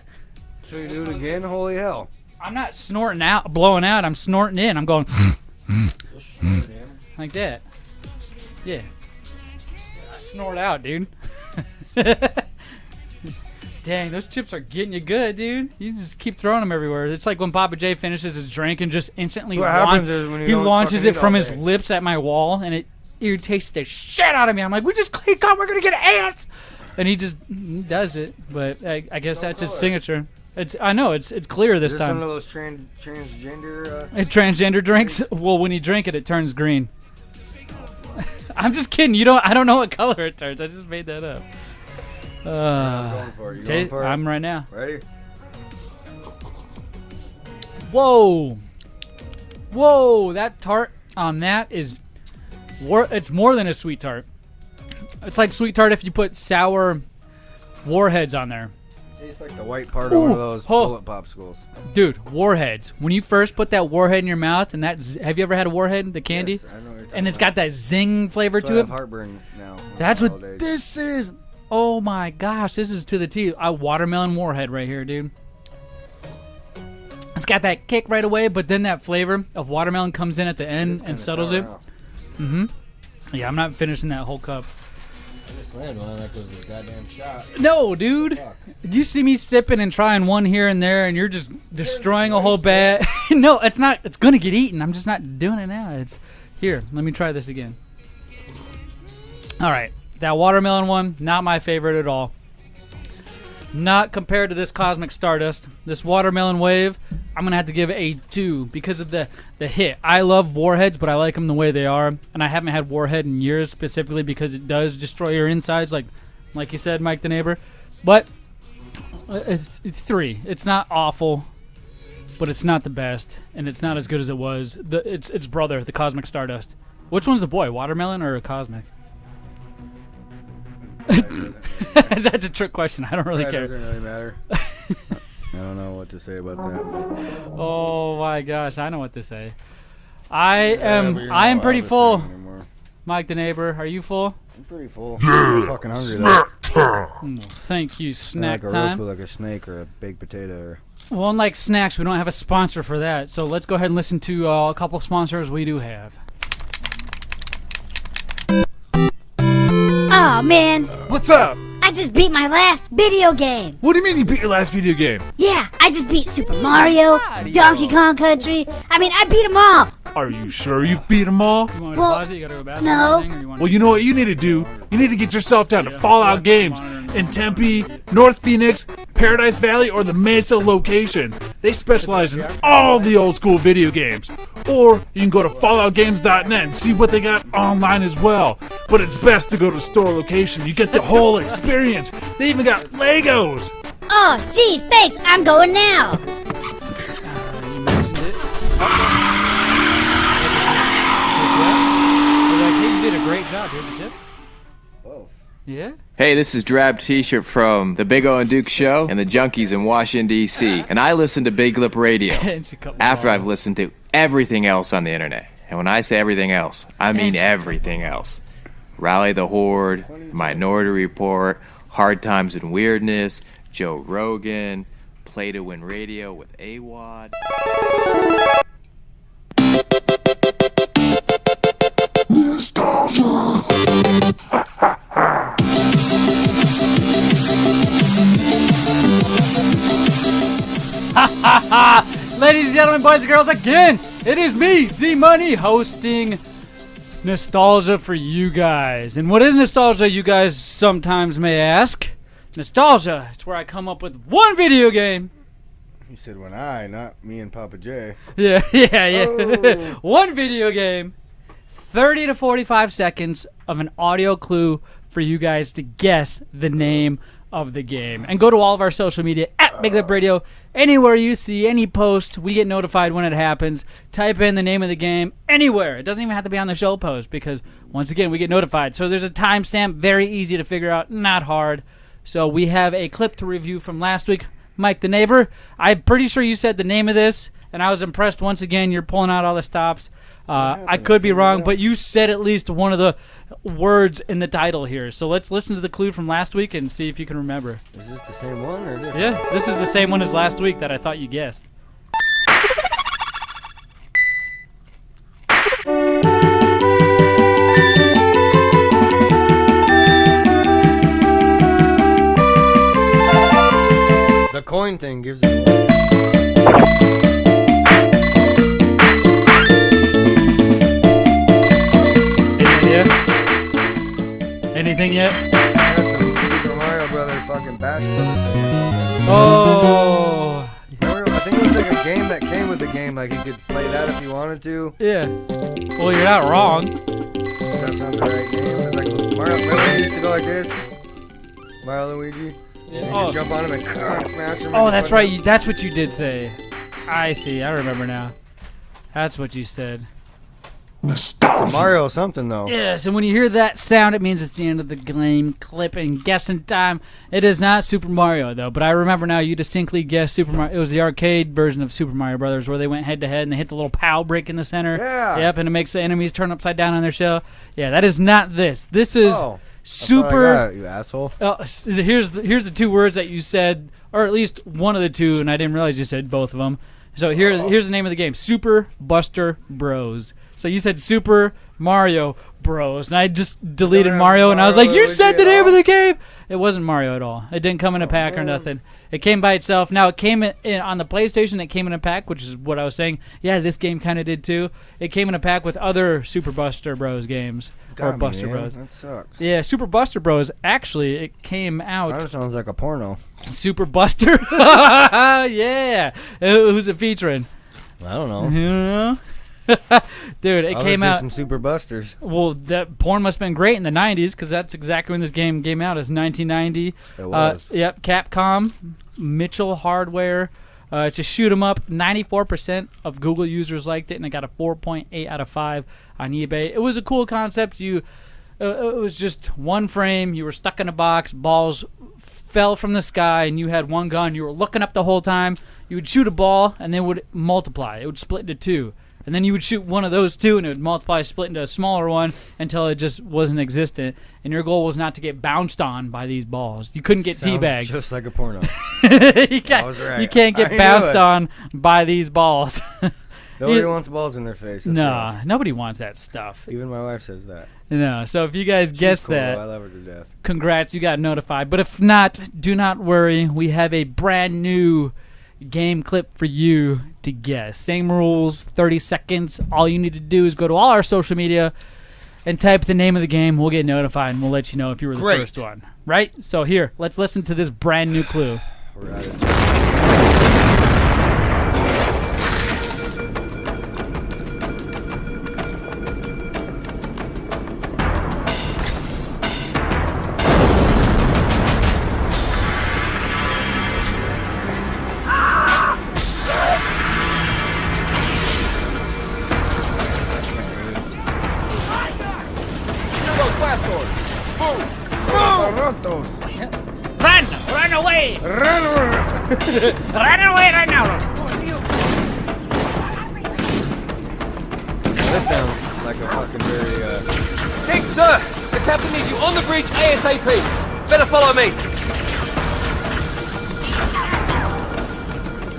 S2: So you do it again? Holy hell.
S1: I'm not snorting out, blowing out. I'm snorting in. I'm going like that. Yeah. I snort out, dude. Dang, those chips are getting you good, dude. You just keep throwing them everywhere. It's like when Papa J finishes his drink and just instantly launches it from his lips at my wall, and it irritates the shit out of me. I'm like, we just cleaned up, we're gonna get ants, and he just does it. But I guess that's his signature. I know it's clear this time.
S2: Some of those transgender
S1: transgender drinks. Well, when you drink it, it turns green. I'm just kidding. I don't know what color it turns. I just made that up.
S2: I'm going for it. You going for it?
S1: I'm right now.
S2: Ready?
S1: Whoa, that tart on that is, it's more than a sweet tart. It's like sweet tart if you put sour warheads on there.
S2: It's like the white part of one of those bullet popsicles.
S1: Dude, warheads. When you first put that warhead in your mouth, and have you ever had a warhead, the candy?
S2: Yes, I know what you're talking
S1: and it's
S2: about.
S1: got that zing flavor
S2: So
S1: to
S2: I
S1: it.
S2: have heartburn now.
S1: That's what this is. Oh my gosh, this is to the T. A watermelon warhead right here, dude. It's got that kick right away, but then that flavor of watermelon comes in at the end and settles it. Mm-hmm. Yeah, I'm not finishing that whole cup.
S2: I just landed one like it was a goddamn shot.
S1: No, dude. You see me sipping and trying one here and there, and you're just destroying a whole bag. No, it's not. It's gonna get eaten. I'm just not doing it now. It's here. Let me try this again. All right, that watermelon one, not my favorite at all. Not compared to this Cosmic Stardust. This watermelon wave, I'm gonna have to give it a 2 because of the hit. I love warheads, but I like them the way they are, and I haven't had warhead in years, specifically because it does destroy your insides, like you said, Mike the neighbor. But it's 3. It's not awful, but it's not the best, and it's not as good as it was. Its brother, the Cosmic Stardust. Which one's the boy, watermelon or a Cosmic? That's a trick question. I don't really care.
S2: It doesn't really matter. I don't know what to say about that.
S1: Oh my gosh, I know what to say. I am pretty full. Mike the neighbor, are you full?
S2: I'm pretty full. I'm fucking hungry though.
S1: Thank you, snack
S2: like
S1: time.
S2: Like a snake or a baked potato. Or...
S1: Well, unlike snacks, we don't have a sponsor for that. So let's go ahead and listen to a couple sponsors we do have.
S8: Oh man,
S9: What's up?
S8: I just beat my last video game.
S9: What do you mean you beat your last video game?
S8: Yeah, I just beat Super Mario, Donkey Kong Country. I mean, I beat them all.
S9: Are you sure you've beat them all?
S1: You want to
S8: Well,
S1: pause it? You gotta go bathroom
S8: no.
S1: or anything, or you want
S9: Well, you know what you need to do? You need to get yourself down to Fallout Games in Tempe, North Phoenix, Paradise Valley, or the Mesa location. They specialize in all the old school video games. Or you can go to falloutgames.net and see what they got online as well. But it's best to go to the store location. You get the whole experience. They even got Legos.
S8: Oh, geez, thanks. I'm going now.
S1: You mentioned it. Hey, you did a great job. Here's a tip.
S2: Both.
S1: Yeah?
S10: Hey, this is Drab T-shirt from the Big O and Duke Show and the Junkies in Washington, D.C. And I listen to Big Lip Radio after I've listened to everything else on the internet. And when I say everything else, I mean everything else. Rally the Horde, Minority Report, Hard Times and Weirdness, Joe Rogan, Play to Win Radio with AWOD.
S1: Ladies and gentlemen, boys and girls, again, it is me, Zmunny, hosting Nostalgia for you guys. And what is nostalgia, you guys sometimes may ask? Nostalgia, it's where I come up with one video game.
S2: He said when not me and Papa J.
S1: Yeah.
S2: Oh.
S1: One video game, 30 to 45 seconds of an audio clue for you guys to guess the name of the game. And go to all of our social media at BigLipRadio. Anywhere you see any post, we get notified when it happens. Type in the name of the game anywhere. It doesn't even have to be on the show post because, once again, we get notified. So there's a timestamp, very easy to figure out, not hard. So we have a clip to review from last week. Mike the neighbor, I'm pretty sure you said the name of this, and I was impressed once again. You're pulling out all the stops. I could be wrong, but you said at least one of the words in the title here. So let's listen to the clue from last week and see if you can remember.
S2: Is this the same one or different?
S1: Yeah, this is the same one as last week that I thought you guessed.
S2: coin thing gives it.
S1: Anything yet?
S2: That's some Super Mario Brothers fucking Bash Brothers thing or something.
S1: Oh.
S2: Remember, I think it was like a game that came with the game. Like you could play that if you wanted to.
S1: Yeah. Well, you're not wrong.
S2: That sounds the right game. It was like Mario. Remember it used to go like this? Mario Luigi. Yeah. You could jump on him and smash him.
S1: Oh, that's right. That's what you did say. I see. I remember now. That's what you said.
S2: It's a Mario something though.
S1: Yes, and when you hear that sound, it means it's the end of the game clip and guessing time. It is not Super Mario though, but I remember now you distinctly guessed Super Mario. It was the arcade version of Super Mario Brothers where they went head to head and they hit the little POW brick in the center.
S2: Yeah.
S1: Yep, and it makes the enemies turn upside down on their shell. Yeah, that is not this. This is Super.
S2: That's what I got, you asshole.
S1: Here's the two words that you said, or at least one of the two, and I didn't realize you said both of them. So here's the name of the game: Super Buster Bros. So you said Super Mario Bros. And I just deleted Mario, and I was like, you said the name of the game! It wasn't Mario at all. It didn't come in a pack or nothing. It came by itself. Now, it came in on the PlayStation, it came in a pack, which is what I was saying. Yeah, this game kind of did too. It came in a pack with other Super Buster Bros games. Or Buster Bros.
S2: That sucks.
S1: Yeah, Super Buster Bros. Actually, it came out.
S2: That sounds like a porno.
S1: Super Buster? Yeah. Who's it featuring?
S2: I don't know.
S1: Yeah. Dude, it came out.
S2: Some Super Busters.
S1: Well, that porn must have been great in the 90s because that's exactly when this game came out. It's 1990.
S2: It was.
S1: Yep, Capcom, Mitchell Hardware. It's a shoot 'em up. 94% of Google users liked it, and it got a 4.8 out of 5 on eBay. It was a cool concept. It was just one frame. You were stuck in a box. Balls fell from the sky, and you had one gun. You were looking up the whole time. You would shoot a ball, and they would multiply. It would split into two. And then you would shoot one of those two, and it would multiply, split into a smaller one until it just wasn't existent. And your goal was not to get bounced on by these balls. You couldn't get teabagged.
S2: Just like a porno.
S1: I was right. You can't get bounced on by these balls.
S2: Nobody wants balls in their face.
S1: No, nobody wants that stuff.
S2: Even my wife says that.
S1: No, so if you guys guessed
S2: cool,
S1: that,
S2: I love her to death.
S1: Congrats, you got notified. But if not, do not worry. We have a brand new game clip for you to guess. Same rules, 30 seconds. All you need to do is go to all our social media and type the name of the game. We'll get notified, and we'll let you know if you were the first one. Right? So here, let's listen to this brand new clue.
S2: We're out of time.
S1: Run away! Run away right now!
S2: This sounds like a fucking very,
S11: Dick, sir! The captain needs you on the bridge ASAP! Better follow me!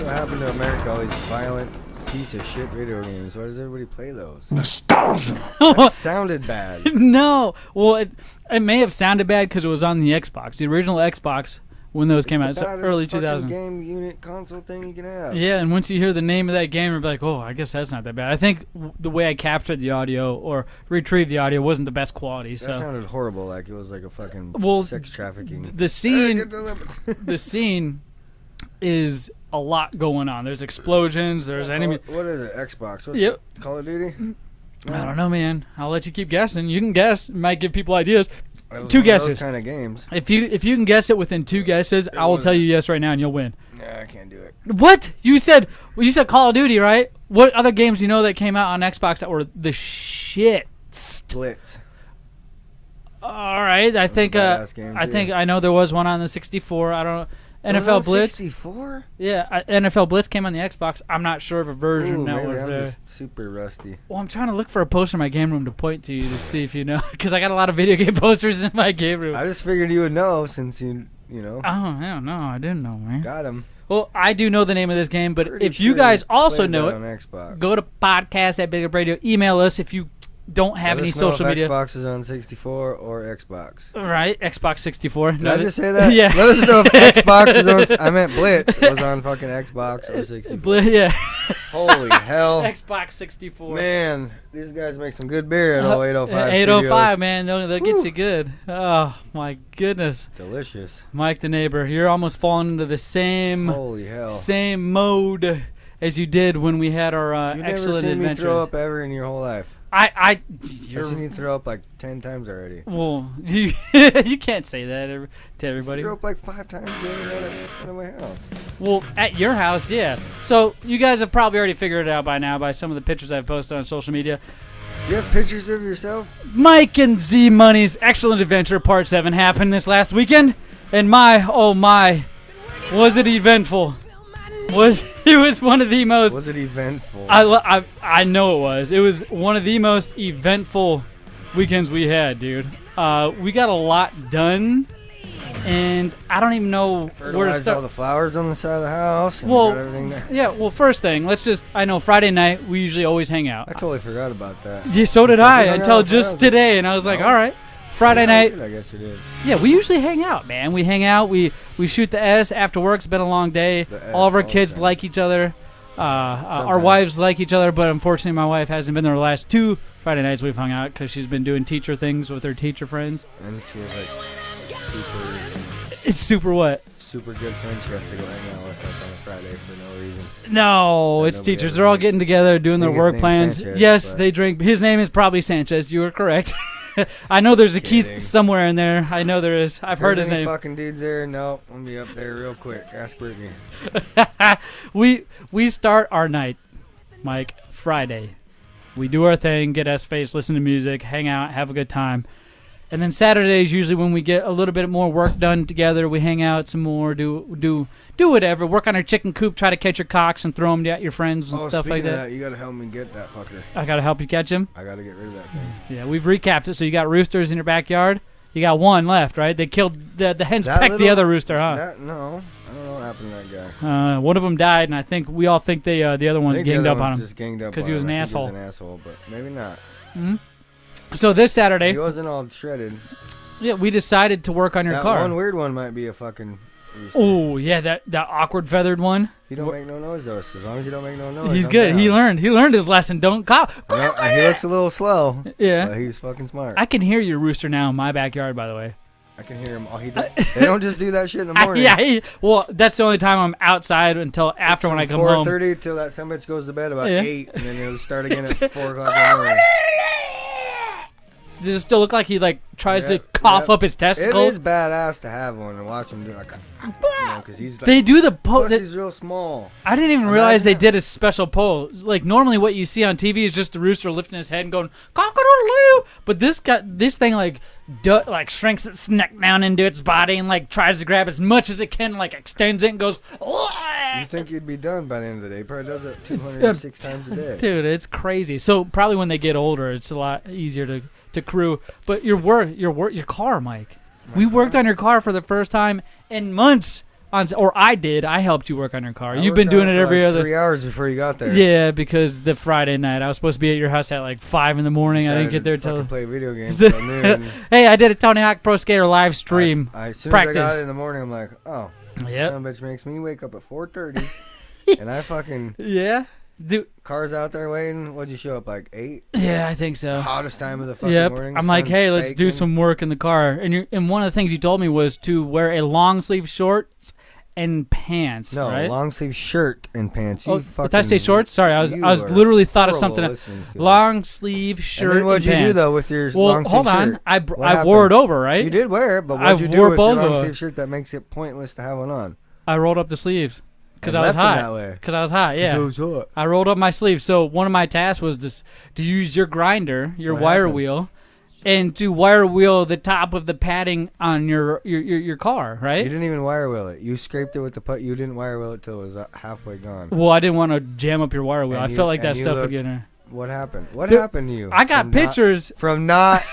S2: What happened to America? All these violent piece of shit video games. Why does everybody play those?
S6: Nostalgia.
S2: That sounded bad.
S1: No. Well, it may have sounded bad because it was on the Xbox. The original Xbox, when those came out, it's early 2000.
S2: Game unit console thing you can have.
S1: Yeah, and once you hear the name of that game, you're like, oh, I guess that's not that bad. I think the way I captured the audio or retrieved the audio wasn't the best quality. So
S2: that sounded horrible. Like it was like a fucking sex trafficking.
S1: The scene, the scene is a lot going on. There's explosions. There's enemy.
S2: What is it? Xbox. What's
S1: Yep.
S2: it? Call of Duty.
S1: I don't know, man. I'll let you keep guessing. You can guess. It might give people ideas. 2 guesses.
S2: Those kind of games.
S1: If you can guess it within 2 guesses, I will tell you yes right now, and you'll win.
S2: Nah, I can't do it.
S1: What? You said Call of Duty, right? What other games do you know that came out on Xbox that were the shit?
S2: Blitz.
S1: All right, I think I know there was one on the 64. I don't know. NFL Blitz.
S2: 64?
S1: Yeah, NFL Blitz came on the Xbox. I'm not sure of a version that was
S2: I'm
S1: there.
S2: just super rusty.
S1: Well, I'm trying to look for a poster in my game room to point to you to see if you know, because I got a lot of video game posters in my game room.
S2: I just figured you would know since you know.
S1: Oh, I don't know. I didn't know, man.
S2: Got him.
S1: Well, I do know the name of this game, but if you guys also know it,
S2: on Xbox.
S1: go to podcast at BigLipRadio. Email us if you don't have any social media.
S2: Xbox is on 64 or Xbox.
S1: Right, Xbox 64.
S2: Did I just say that?
S1: Yeah.
S2: Let us know if Xbox is on. I meant Blitz was on fucking Xbox or 64.
S1: Yeah.
S2: Holy hell.
S1: Xbox 64.
S2: Man, these guys make some good beer at 0805
S1: 805,
S2: Studios.
S1: man. They'll get you good. Oh, my goodness.
S2: Delicious.
S1: Mike the neighbor, you're almost falling into the same
S2: Holy hell.
S1: same mode as you did when we had our
S2: You've
S1: excellent
S2: never seen
S1: adventure.
S2: me throw up ever in your whole life.
S1: I've
S2: seen you throw up like 10 times already.
S1: Well, you can't say that to everybody.
S2: You threw up like 5 times the other night in front of my house.
S1: Well, at your house, yeah. So you guys have probably already figured it out by now by some of the pictures I've posted on social media.
S2: You have pictures of yourself?
S1: Mike and Zmunny's Excellent Adventure Part 7 happened this last weekend, and oh my, was it eventful. It was one of the most...
S2: Was it eventful?
S1: I know it was. It was one of the most eventful weekends we had, dude. We got a lot done, and I don't even know where to start.
S2: All the flowers on the side of the house. And
S1: well,
S2: got everything there.
S1: yeah. Well, first thing, I know Friday night we usually always hang out.
S2: I totally forgot about that.
S1: Yeah, so did I until just today, and I was like, all right. Friday night.
S2: I guess you did.
S1: Yeah, we usually hang out, man. We hang out. We shoot the S after work. It's been a long day. All of our kids like each other. Our wives like each other, but unfortunately my wife hasn't been there the last 2 Friday nights we've hung out because she's been doing teacher things with her teacher friends.
S2: And she was like super...
S1: It's super what?
S2: Super good friend. She has to go hang out with us on a Friday for no reason.
S1: No, it's teachers. They're all getting together, doing their work plans.
S2: Sanchez,
S1: yes, they drink. His name is probably Sanchez. You are correct. I know there's a Keith somewhere in there. I know there is. I've heard his name.
S2: Fucking dudes there? No, I'm gonna be up there real quick. Ask Brittany.
S1: we start our night, Mike, Friday. We do our thing, get S-face, listen to music, hang out, have a good time. And then Saturday is usually when we get a little bit more work done together. We hang out some more, do whatever. Work on our chicken coop, try to catch your cocks and throw them at your friends and stuff like that.
S2: You gotta help me get that fucker.
S1: I gotta help you catch him?
S2: I gotta get rid of that thing.
S1: Yeah, we've recapped it. So you got roosters in your backyard. You got one left, right? They killed the hens pecked the other rooster, huh?
S2: No, I don't know what happened to that guy.
S1: One of them died, and I think we all think the other one's ganged up on him.
S2: Just ganged up
S1: because he was an asshole.
S2: He was an asshole, but maybe not.
S1: Mm-hmm. So this Saturday,
S2: he wasn't all shredded.
S1: Yeah, we decided to work on your car.
S2: That one weird one might be a fucking...
S1: Oh, yeah, that awkward feathered one.
S2: He don't make no noise, though. As long as you don't make no noise.
S1: He's good.
S2: Down.
S1: He learned his lesson. Don't call.
S2: He looks a little slow.
S1: Yeah.
S2: But he's fucking smart.
S1: I can hear your rooster now in my backyard, by the way.
S2: I can hear him. They don't just do that shit in the morning.
S1: Well, that's the only time I'm outsed until after when I come home.
S2: 4:30 till that son bitch goes to bed about 8, and then he'll start again at 4 o'clock in the morning.
S1: Does it still look like he tries to cough up his testicles?
S2: It is badass to have one and watch him do like a, because he's.
S1: They do the pose.
S2: He's real small.
S1: I didn't even realize they did a special pose. Like normally, what you see on TV is just the rooster lifting his head and going cock-a-doodle-doo. But this thing shrinks its neck down into its body and tries to grab as much as it can, extends it and goes.
S2: You think you'd be done by the end of the day? He probably does it 206 times a day.
S1: Dude, it's crazy. So probably when they get older, it's a lot easier to crew. But your car, Mike. We worked on your car for the first time in months. I did. I helped you work on your car. You've been doing it every other
S2: 3 hours before you got there.
S1: Yeah, because the Friday night I was supposed to be at your house at 5 in the morning. I didn't get there till
S2: play video games till noon.
S1: Hey, I did a Tony Hawk Pro Skater live stream.
S2: As soon
S1: practice.
S2: as I got it in the morning, I'm like, oh,
S1: yep.
S2: Some bitch makes me wake up at 4:30, and I fucking
S1: Dude,
S2: cars out there waiting. What'd you show up 8?
S1: Yeah, I think so.
S2: Hottest time of the fucking morning.
S1: I'm like, hey, let's do some work in the car. And one of the things you told me was to wear a long sleeve shorts and pants.
S2: No,
S1: right?
S2: long sleeve shirt and pants.
S1: Did I say shorts? Sorry, I was literally thought of something. Long sleeve shirt.
S2: And then what'd you do though with your long sleeve shirt?
S1: Hold on, I wore it over, right?
S2: You did wear it, but what'd you do with your long sleeve shirt that makes it pointless to have one on?
S1: I rolled up the sleeves. Because I was hot. Because I was hot, yeah.
S2: Was hot.
S1: I rolled up my sleeves. So one of my tasks was to use your grinder, your wire wheel, and to wire wheel the top of the padding on your car, right?
S2: You didn't even wire wheel it. You scraped it with the put. You didn't wire wheel it till it was halfway gone.
S1: Well, I didn't want to jam up your wire wheel. I felt like that stuff would get in there.
S2: What happened? What happened to you?
S1: I got pictures
S2: from not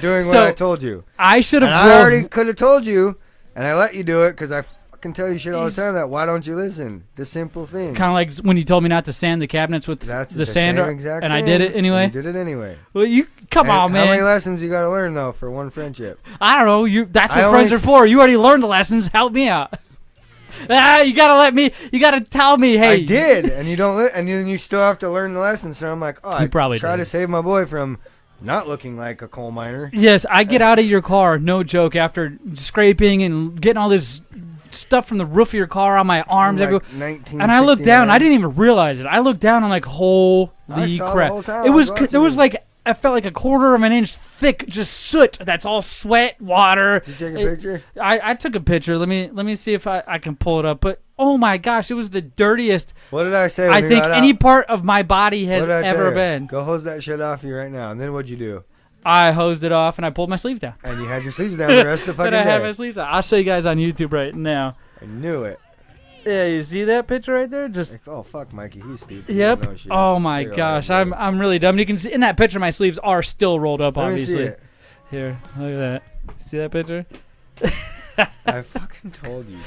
S2: doing what I told you.
S1: I should have.
S2: I already could have told you, and I let you do it because I fucking tell you shit all the time. That why don't you listen? The simple thing.
S1: Kind of like when you told me not to sand the cabinets with the sander, and I did it anyway.
S2: You did it anyway.
S1: Well, you come on, man.
S2: How many lessons you got to learn though for one friendship?
S1: I don't know. That's what friends are for. You already learned the lessons. Help me out. You gotta let me. You gotta tell me. Hey,
S2: I did, and you don't. And then you still have to learn the lessons. So I'm like, oh, I
S1: probably
S2: try to save my boy from not looking like a coal miner.
S1: Yes, I get out of your car, no joke, after scraping and getting all this stuff from the roof of your car on my arms.
S2: Like
S1: and I looked down. I didn't even realize it. I looked down and like, holy crap! It was there was like. I felt like a quarter of an inch thick, just soot. That's all sweat, water.
S2: Did you take a picture?
S1: I took a picture. Let me see if I can pull it up. But oh my gosh, it was the dirtiest.
S2: What did I say?
S1: I think any part of my body has ever been.
S2: Go hose that shit off you right now. And then what'd you do?
S1: I hosed it off and I pulled my sleeves down.
S2: And you had your sleeves down the rest of the fucking day.
S1: I had my sleeves down. I'll show you guys on YouTube right now.
S2: I knew it.
S1: Yeah, you see that picture right there? Just
S2: like, oh fuck, Mikey, he's stupid.
S1: Yep. Oh my gosh, I'm really dumb. You can see in that picture my sleeves are still rolled up.
S2: Let
S1: obviously.
S2: me see it.
S1: Here, look at that. See that picture?
S2: I fucking told you,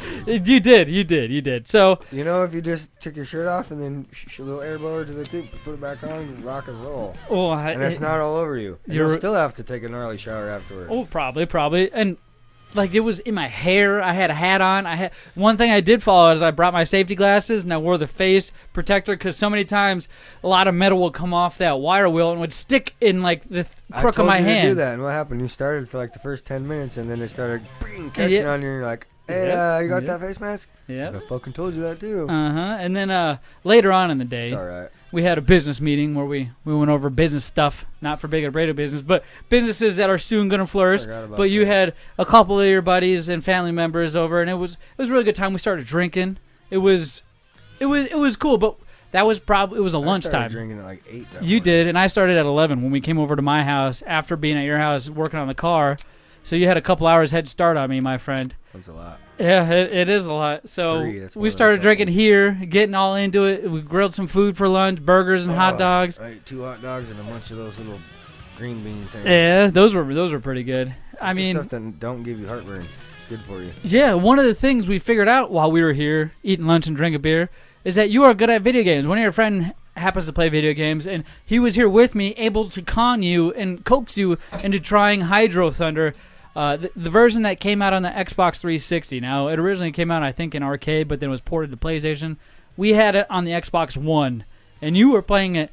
S2: dude.
S1: You did. So
S2: you know, if you just took your shirt off and then a little air blower to the tip, put it back on, and rock and roll.
S1: Oh,
S2: and it's not all over you. You'll still have to take a gnarly shower afterwards.
S1: Oh, probably, and. Like it was in my hair. I had a hat on. One thing I did follow is I brought my safety glasses and I wore the face protector because so many times a lot of metal would come off that wire wheel and would stick in like the crook of my hand.
S2: I told you to do that, and what happened? You started for like the first 10 minutes, and then it started catching on you. And you're like, "Hey, you got that face mask?"
S1: Yeah.
S2: I fucking told you that too.
S1: And then later on in the day,
S2: it's all right.
S1: We had a business meeting where we went over business stuff, not for BigLipRadio business, but businesses that are soon going to flourish. But you had a couple of your buddies and family members over, and it was a really good time. We started drinking. It was cool, but that was it was a lunchtime.
S2: I started drinking at like 8.
S1: You did, and I started at 11 when we came over to my house after being at your house working on the car. So you had a couple hours head start on me, my friend.
S2: That's a lot.
S1: Yeah, it is a lot. So we started drinking here, getting all into it. We grilled some food for lunch, burgers and hot dogs.
S2: I ate 2 hot dogs and a bunch of those little green bean things.
S1: Yeah, those were pretty good. I mean,
S2: stuff that don't give you heartburn. It's good for you.
S1: Yeah, one of the things we figured out while we were here eating lunch and drinking beer is that you are good at video games. One of your friends happens to play video games, and he was here with me, able to con you and coax you into trying Hydro Thunder. The version that came out on the Xbox 360. Now, it originally came out, I think, in arcade, but then was ported to PlayStation. We had it on the Xbox One, and you were playing it.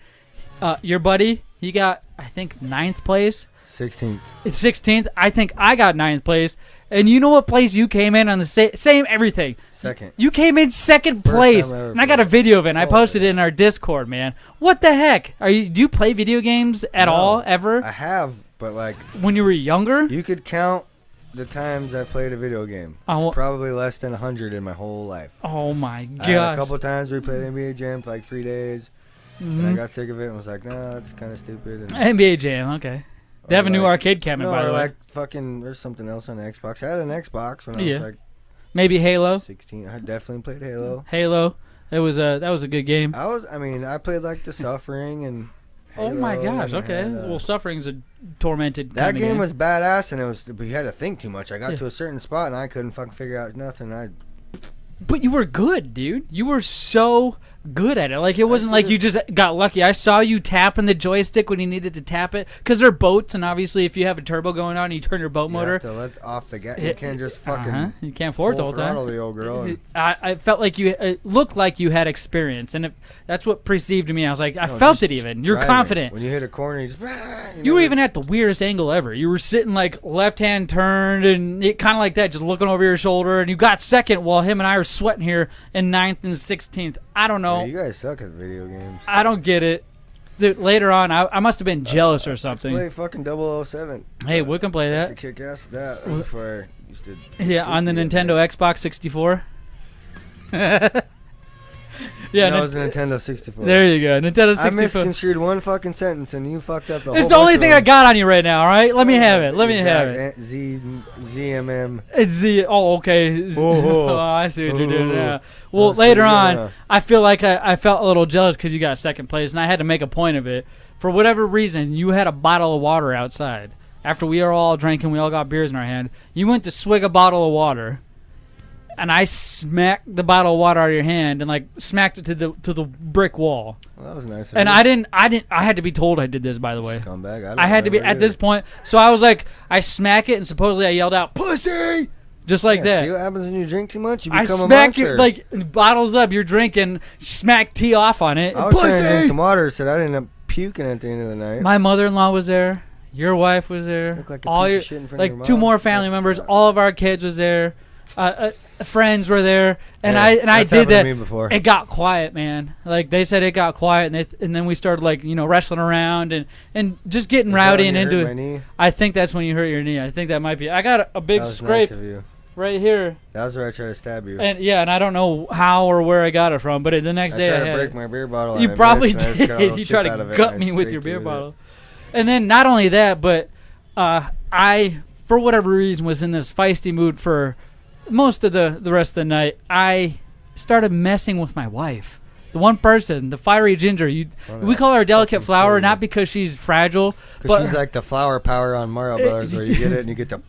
S1: Your buddy, he got, I think, 9th place.
S2: 16th.
S1: 16th. I think I got 9th place. And you know what place you came in on the same everything?
S2: Second.
S1: You came in second place, and I got a video of it, and I posted it in our Discord, man. What the heck? Do you play video games at all, ever?
S2: I have. But like
S1: when you were younger,
S2: you could count the times I played a video game. It's probably less than 100 in my whole life.
S1: Oh my gosh!
S2: I had a couple times we played NBA Jam for like 3 days, and I got sick of it and was like, "Nah, it's kind of stupid." And
S1: NBA Jam, okay. They have a new arcade cabinet, by the way.
S2: Like fucking, there's something else on the Xbox. I had an Xbox when I was like,
S1: maybe Halo.
S2: 16. I definitely played Halo.
S1: That was a good game.
S2: I played like The Suffering and. Halo,
S1: oh my gosh! Okay, well, Suffering's a tormented.
S2: That game was badass, and but you had to think too much. I got to a certain spot, and I couldn't fucking figure out nothing.
S1: But you were good, dude. You were so good at it. Like, it wasn't like you just got lucky. I saw you tapping the joystick when you needed to tap it, because they're boats, and obviously if you have a turbo going on and you turn your boat motor,
S2: have to let off the gas. You can't just fucking
S1: you can't afford the whole time.
S2: The old girl.
S1: I felt like it looked like you had experience, and that's what perceived me. I was like, I felt it even. You're confident.
S2: When you hit a corner,
S1: you were even at the weirdest angle ever. You were sitting like left hand turned and kind of like that, just looking over your shoulder, and you got second while him and I are sweating here in 9th and 16th. I don't know.
S2: Yeah, you guys suck at video games.
S1: I don't get it. Dude, later on, I must have been jealous or something.
S2: Let's play fucking 007.
S1: Hey, we can play that.
S2: I used to kick ass at that before I used to.
S1: Yeah, on the Nintendo Xbox 64.
S2: Yeah, that was the Nintendo 64.
S1: There you go, Nintendo 64.
S2: I misconstrued one fucking sentence, and you fucked up the whole.
S1: It's the only thing I got on you right now. All right, let me have it. Let me have it.
S2: ZMM.
S1: It's Z. Oh, okay. Oh, I see what you're doing now. Well, later on, I feel like I felt a little jealous because you got second place, and I had to make a point of it. For whatever reason, you had a bottle of water outside. After we were all drinking, we all got beers in our hand. You went to swig a bottle of water. and I smacked the bottle of water out of your hand and like smacked it to the brick wall.
S2: Well, that was nice.
S1: And I had to be told I did this, by the way.
S2: Scumbag.
S1: I had to be at this point. So I was like, I smack it, and supposedly I yelled out, "Pussy!" Just like that.
S2: See what happens when you drink too much? You
S1: I
S2: become a
S1: smack
S2: monster.
S1: it like bottles up. You're drinking, smack tea off on it.
S2: I was trying to drink some water, so I didn't end up puking at the end of the night.
S1: My mother-in-law was there. Your wife was there.
S2: Look like a
S1: all
S2: piece
S1: your,
S2: of shit in front
S1: like
S2: of your
S1: two
S2: mom.
S1: more family members. All of our kids was there. Friends were there, and
S2: Yeah,
S1: I did
S2: that's happened
S1: that.
S2: to me before.
S1: It got quiet, man. Like they said, it got quiet, and then we started like wrestling around and just getting rowdy and into it. I think that's when you hurt your knee. I think that might be. I got a big
S2: That was
S1: scrape
S2: nice of you.
S1: right here.
S2: That was where I tried to stab you.
S1: And and I don't know how or where I got it from, but the next day I
S2: tried
S1: had
S2: to break
S1: it.
S2: my beer bottle.
S1: You
S2: and I
S1: probably
S2: missed, and I just got a
S1: did.
S2: little
S1: You
S2: chip
S1: tried
S2: out of
S1: to
S2: it,
S1: gut
S2: and I
S1: me with your
S2: scraped
S1: beer
S2: you with
S1: bottle.
S2: it.
S1: And then not only that, but I, for whatever reason, was in this feisty mood for most of the rest of the night. I started messing with my wife. The one person, the fiery ginger. We call her a delicate flower, not because she's fragile.
S2: Because she's like the flower power on Mario Brothers, where you get it and you get to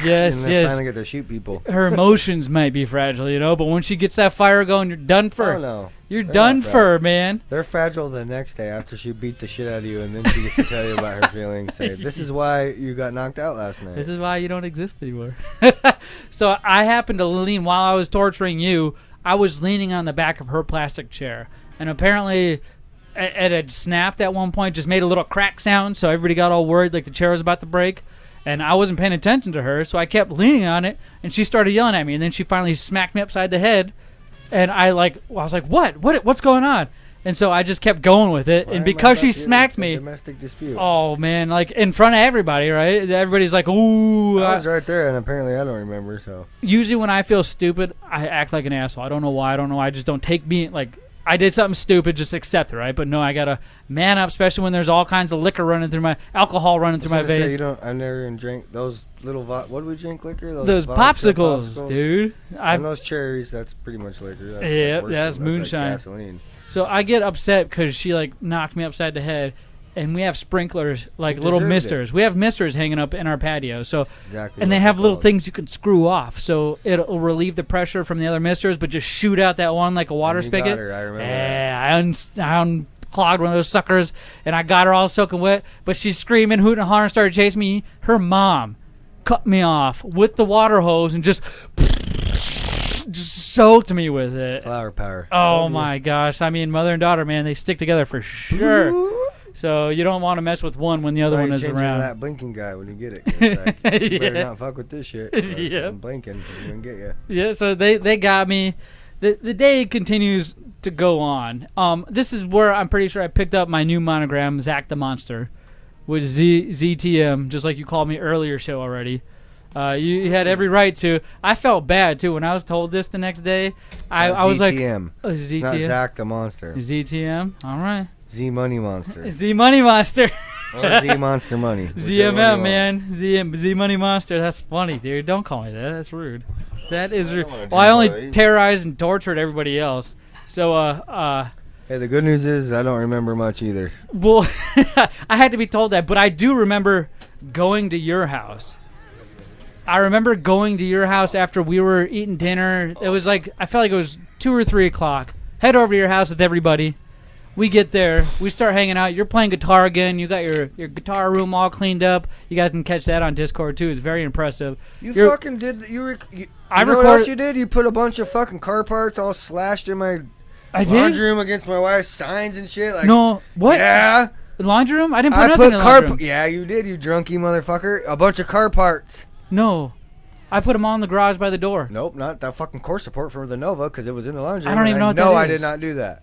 S1: yes,
S2: and then finally get to shoot people.
S1: Her emotions might be fragile, but when she gets that fire going, you're done for.
S2: Oh no.
S1: You're done for, man.
S2: They're fragile the next day after she beat the shit out of you, and then she gets to tell you about her feelings. Say, this is why you got knocked out last night.
S1: This is why you don't exist anymore. So I happened to lean while I was torturing you. I was leaning on the back of her plastic chair, and apparently it had snapped at one point, just made a little crack sound, so everybody got all worried like the chair was about to break. And I wasn't paying attention to her, so I kept leaning on it, and she started yelling at me, and then she finally smacked me upside the head. And I was like, what's going on? And so I just kept going with it. And because she smacked me,
S2: domestic dispute.
S1: Oh man, like in front of everybody, right? Everybody's like, ooh.
S2: I was right there, and apparently I don't remember. So
S1: usually when I feel stupid, I act like an asshole. I don't know why. I just don't take me like I did something stupid, just accept it, right? But no, I gotta man up, especially when there's all kinds of liquor running through alcohol running through my veins.
S2: I've never even drank those little. What do we drink liquor?
S1: Those popsicles, dude.
S2: And those cherries, that's pretty much liquor.
S1: That's moonshine.
S2: Like gasoline.
S1: So I get upset because she like knocked me upside the head, and we have sprinklers, like little misters. We have misters hanging up in our patio. So and they have little things you can screw off, so it'll relieve the pressure from the other misters, but just shoot out that one like a water spigot.
S2: Got her, I remember that.
S1: I unclogged one of those suckers, and I got her all soaking wet. But she's screaming, hooting, and hollering, started chasing me. Her mom cut me off with the water hose and just soaked me with it.
S2: Flower power.
S1: Oh my gosh! I mean, mother and daughter, man, they stick together for sure. So you don't want to mess with one when the other one is around.
S2: That blinking guy when you get it. It's like, you better not fuck with this shit.
S1: Yeah.
S2: I'm blinking. I'm gonna get you.
S1: Yeah. So they got me. The day continues to go on. This is where I'm pretty sure I picked up my new monogram, Zach the Monster, with ZTM, just like you called me earlier show already. You had every right to. I felt bad too when I was told this the next day. I was like,
S2: ZTM.
S1: ZTM.
S2: It's not Zach the Monster.
S1: ZTM. All right.
S2: Zmunny Monster.
S1: Zmunny Monster.
S2: Or Z Monster Money.
S1: ZMM, man. Zmunny Monster. That's funny, dude. Don't call me that. That's rude. That is rude. Well, I only terrorized and tortured everybody else. So,
S2: hey, the good news is I don't remember much either.
S1: Well, I had to be told that, but I do remember going to your house. I remember going to your house after we were eating dinner. It was like, I felt like it was 2 or 3 o'clock. Head over to your house with everybody. We get there. We start hanging out. You're playing guitar again. You got your guitar room all cleaned up. You guys can catch that on Discord, too. It's very impressive.
S2: You fucking did. You know what else you did? You put a bunch of fucking car parts all slashed in my laundry room against my wife's signs and shit. Like,
S1: no. What?
S2: Yeah.
S1: The laundry room? I didn't put nothing in the laundry room.
S2: Yeah, you did, you drunky motherfucker. A bunch of car parts.
S1: No. I put them all in the garage by the door.
S2: Nope, not that fucking core support for the Nova because it was in the laundry room.
S1: I don't even know what that is.
S2: No, I did not do that.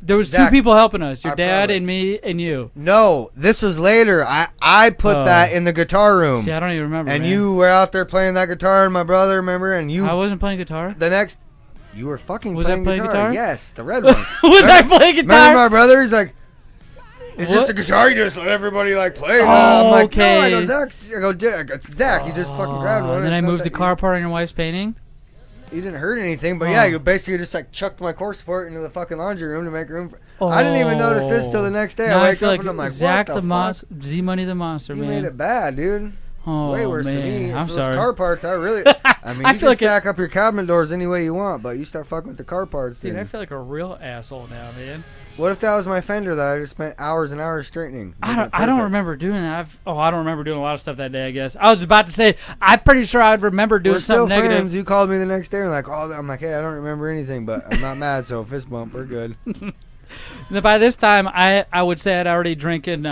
S1: There was
S2: Zach,
S1: 2 people helping us. Your dad
S2: promise.
S1: and me and you.
S2: No, this was later. I put that in the guitar room.
S1: See, I don't even remember.
S2: And
S1: man.
S2: you were out there playing that guitar, and my brother, remember? And you.
S1: I wasn't playing guitar.
S2: You were fucking
S1: was
S2: playing
S1: I playing guitar.
S2: Yes, the red one.
S1: I playing guitar?
S2: Remember my brother? He's like, it's just a guitar. You just let everybody like play.
S1: Oh,
S2: I'm like,
S1: okay.
S2: no, I go Zach. It's Zach. You just fucking grabbed one.
S1: And then I moved the car part on your wife's painting.
S2: You didn't hurt anything, but yeah, you basically just like chucked my core support into the fucking laundry room to make room for. I didn't even notice this till the next day.
S1: Now
S2: I wake
S1: feel
S2: up
S1: like
S2: and I'm like,
S1: Zach
S2: what the
S1: Zmunny the Monster,
S2: You
S1: man.
S2: made it bad, dude.
S1: Oh,
S2: way worse
S1: man.
S2: than me.
S1: I'm
S2: if
S1: sorry.
S2: It was car parts, I mean,
S1: I
S2: you
S1: feel
S2: can
S1: like
S2: stack up your cabinet doors any way you want, but you start fucking with the car parts.
S1: Dude,
S2: then
S1: I feel like a real asshole now, man.
S2: What if that was my fender that I just spent hours and hours straightening?
S1: I don't remember doing that. I don't remember doing a lot of stuff that day, I guess. I was about to say, I'm pretty sure I'd remember doing
S2: We're still
S1: something negative.
S2: friends. You called me the next day and like, oh, I'm like, hey, I don't remember anything, but I'm not mad, so fist bump, we're good.
S1: By this time, I would say I'd already drinking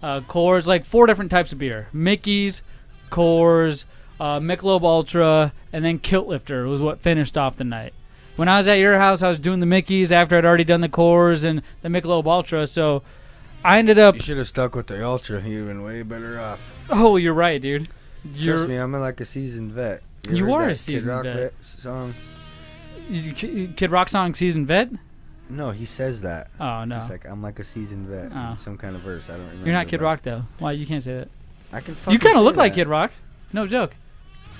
S1: Coors, like 4 different types of beer. Mickey's, Coors, Michelob Ultra, and then Kilt Lifter was what finished off the night. When I was at your house, I was doing the Mickey's after I'd already done the Coors and the Michelob Ultra, so I ended up...
S2: You should have stuck with the Ultra. You'd have been way better off.
S1: Oh, you're right, dude.
S2: Trust me, I'm like a seasoned vet.
S1: You are
S2: heard
S1: a
S2: that
S1: seasoned
S2: Kid Rock
S1: vet.
S2: song?
S1: Kid Rock song, seasoned vet?
S2: No, he says that.
S1: Oh, no.
S2: He's like, I'm like a seasoned vet.
S1: Oh.
S2: Some kind of verse. I don't remember.
S1: You're not Kid
S2: but
S1: Rock, though. Why? You can't say that.
S2: I can fucking
S1: You kind of look
S2: say
S1: like
S2: that.
S1: Kid Rock. No joke.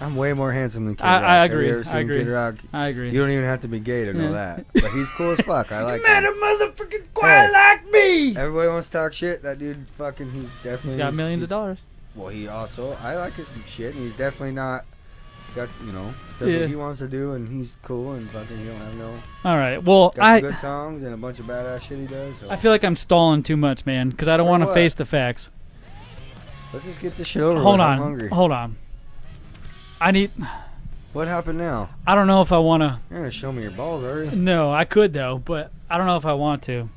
S2: I'm way more handsome than Kid Rock.
S1: I
S2: Have
S1: agree.
S2: you ever seen Kid Rock?
S1: I agree.
S2: You don't even have to be gay to know
S1: Yeah.
S2: that. But he's cool as fuck. I like
S1: Man,
S2: him.
S1: a motherfucking quiet like me.
S2: Everybody wants to talk shit. That dude fucking, he's definitely...
S1: He's got millions of dollars.
S2: Well, he also... I like his shit, and he's definitely not... Got, does
S1: Yeah.
S2: what he wants to do, and he's cool, and fucking he don't have no...
S1: All right. Well,
S2: got some good songs and a bunch of badass shit he does. So.
S1: I feel like I'm stalling too much, man, because I don't
S2: For
S1: want to
S2: what?
S1: face the facts.
S2: Let's just get this shit over
S1: Hold
S2: with.
S1: on.
S2: I'm hungry.
S1: Hold on. I need...
S2: What happened now?
S1: I don't know if I want to...
S2: You're going to show me your balls, are you?
S1: No, I could, though, but I don't know if I want to.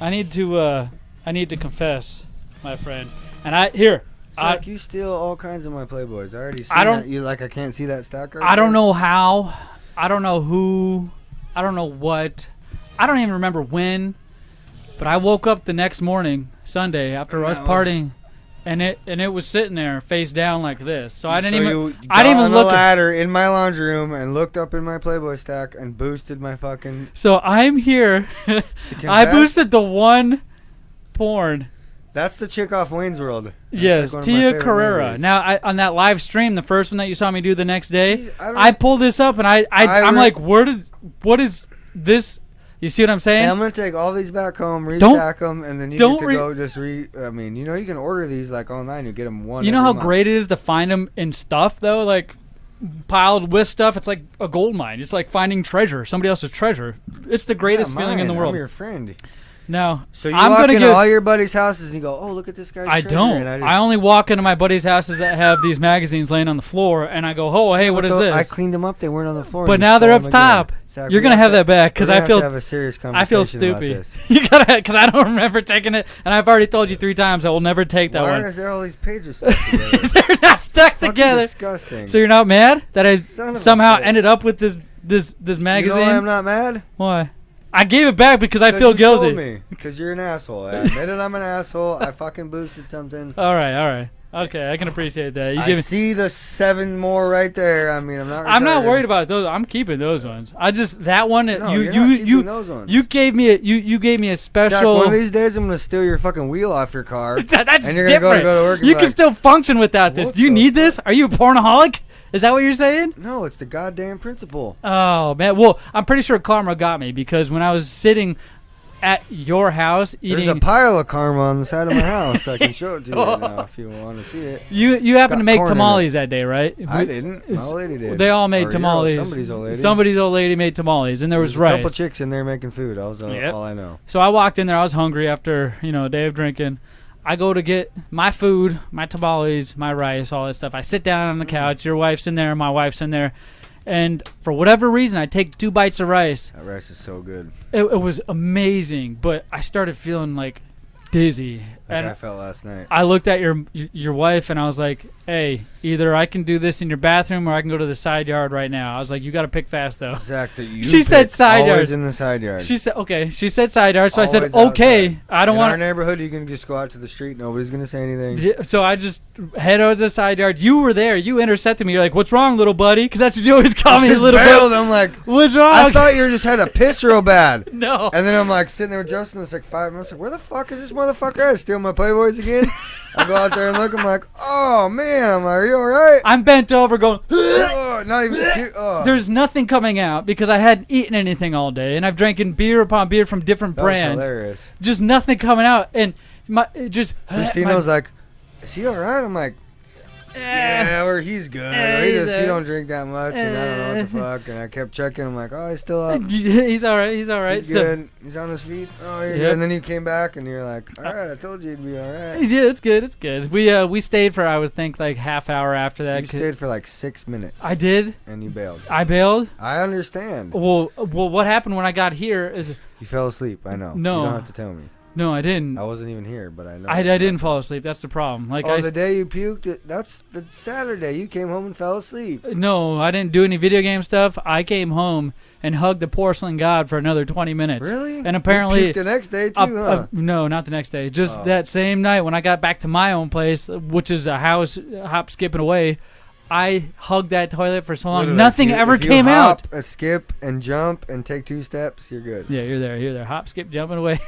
S1: I need to confess, my friend. And
S2: Zach, you steal all kinds of my Playboys. I already seen that. You I can't see that stack right
S1: I don't
S2: there?
S1: know how. I don't know who. I don't know what. I don't even remember when. But I woke up the next morning, Sunday, after us partying, and it was sitting there face down like this. So I didn't even
S2: You
S1: I didn't
S2: got
S1: even
S2: on a
S1: look
S2: ladder in my laundry room and looked up in my Playboy stack and boosted my fucking...
S1: So I'm here. I boosted the one porn.
S2: That's the chick off Wayne's World. That's
S1: Yes,
S2: like one of my
S1: Tia
S2: favorite
S1: Carrera.
S2: movies.
S1: Now, on that live stream, the first one that you saw me do the next day, I pulled this up and I'm like, what is this? You see what I'm saying?
S2: Hey, I'm gonna take all these back home, restack them, and then you get to go just I mean, you can order these like online. You get them one.
S1: You know
S2: every
S1: how
S2: month.
S1: great it is to find them in stuff though, like piled with stuff. It's like a gold mine. It's like finding treasure, somebody else's treasure. It's the greatest feeling in the world.
S2: I'm your friend.
S1: No,
S2: So you
S1: I'm
S2: walk
S1: gonna
S2: into
S1: give,
S2: all your buddies' houses and you go, "Oh, look at this guy's
S1: I
S2: treasure."
S1: don't.
S2: And
S1: I only walk into my buddies' houses that have these magazines laying on the floor, and I go, "Oh, hey, what is this?"
S2: I cleaned them up. They weren't on the floor.
S1: But
S2: and you
S1: now they're
S2: stole
S1: up
S2: them again.
S1: top.
S2: Zach,
S1: You're
S2: we
S1: gonna
S2: have
S1: have
S2: to-
S1: that back because
S2: we're
S1: I
S2: gonna
S1: feel
S2: have to have a serious
S1: I feel
S2: conversation about
S1: stupid.
S2: this.
S1: You gotta, because I don't remember taking it, and I've already told you 3 times I will never take that
S2: Why
S1: one.
S2: is there all these pages stuck together?
S1: They're not stuck
S2: Fucking
S1: together.
S2: disgusting.
S1: So you're not mad that I
S2: Son of a
S1: somehow
S2: bitch.
S1: ended up with this magazine?
S2: You know why I'm not mad?
S1: Why? I gave it back because I feel
S2: you
S1: guilty.
S2: Told me, because you're an asshole. I admitted I'm an asshole. I fucking boosted something.
S1: All right. Okay, I can appreciate that.
S2: I see the 7 more right there. I mean, I'm not.
S1: I'm not
S2: retarded.
S1: worried about those. I'm keeping those ones. I just that one.
S2: No, you're not keeping those ones.
S1: You gave me a special.
S2: Zach, one of these days I'm gonna steal your fucking wheel off your car.
S1: That's
S2: and you're
S1: different.
S2: gonna go to work. And
S1: You
S2: be
S1: can
S2: like,
S1: still function without this.
S2: what
S1: Do you
S2: the
S1: need this? Are you a pornaholic? Is that what you're saying?
S2: No, it's the goddamn principle.
S1: Oh man. Well, I'm pretty sure karma got me because when I was sitting at your house eating,
S2: There's a pile of karma on the side of my house. I can show it to you right now if you want to see it.
S1: You happened to make
S2: corn in
S1: tamales that day, right?
S2: I didn't. My old lady did.
S1: They all made
S2: Or
S1: tamales.
S2: somebody's old lady.
S1: Somebody's old lady made tamales, and there was
S2: There's
S1: rice.
S2: a couple chicks in there making food. That was all I know.
S1: So I walked in there. I was hungry after a day of drinking. I go to get my food, my tamales, my rice, all that stuff. I sit down on the couch. Your wife's in there. My wife's in there. And for whatever reason, I take 2 bites of rice.
S2: That rice is so good.
S1: It was amazing, but I started feeling like dizzy.
S2: Like
S1: and
S2: I felt last night.
S1: I looked at your wife and I was like, "Hey, either I can do this in your bathroom or I can go to the side yard right now." I was like, "You got to pick fast though."
S2: Zach, that you
S1: she said side yard.
S2: Always in the side yard.
S1: She said okay. She said side yard, so
S2: Always
S1: I said okay.
S2: outside.
S1: I don't
S2: in
S1: want
S2: our neighborhood. You can just go out to the street. Nobody's gonna say anything.
S1: So I just head over to the side yard. You were there. You intercepted me. You're like, "What's wrong, little buddy?" Because that's what you always call me,
S2: Just
S1: little
S2: bailed.
S1: buddy.
S2: I'm like,
S1: "What's wrong?"
S2: I thought you just had a piss real bad.
S1: No.
S2: And then I'm like sitting there with Justin. It's like 5 minutes. Like, where the fuck is this motherfucker at? Steal my Playboys again? I go out there and look. I'm like, oh man. I'm like, are you all right?
S1: I'm bent over going.
S2: Oh, not even cute. Oh.
S1: There's nothing coming out because I hadn't eaten anything all day, and I've drinking beer upon beer from different
S2: That was
S1: brands.
S2: hilarious.
S1: Just nothing coming out, and
S2: Christina's like, is he all right? I'm like, Yeah, or he's good. He don't drink that much, and I don't know what the fuck. And I kept checking. I'm like, oh, he's still up.
S1: He's all right. He's all right.
S2: He's good. He's on his feet. Oh, you're good. And then you came back, and you're like, all right, I told you you'd be all right.
S1: Yeah, it's good. It's good. We stayed for, I would think, like half hour after that.
S2: You stayed for like 6 minutes.
S1: I did.
S2: And you bailed.
S1: I bailed.
S2: I understand.
S1: Well, what happened when I got here is
S2: you fell asleep. I know.
S1: No,
S2: you don't have to tell me.
S1: No, I didn't.
S2: I wasn't even here, but I know.
S1: I didn't fall asleep. That's the problem. Like,
S2: the day you puked, that's the Saturday. You came home and fell asleep.
S1: No, I didn't do any video game stuff. I came home and hugged the porcelain god for another 20 minutes.
S2: Really?
S1: And apparently...
S2: You puked the next day, too, huh?
S1: No, not the next day. Just that same night when I got back to my own place, which is a house hop, skipping away, I hugged that toilet for so long.
S2: Literally,
S1: Nothing ever came out.
S2: Skip and jump and take 2 steps, you're good.
S1: Yeah, you're there. You're there. Hop, skip, jumping away.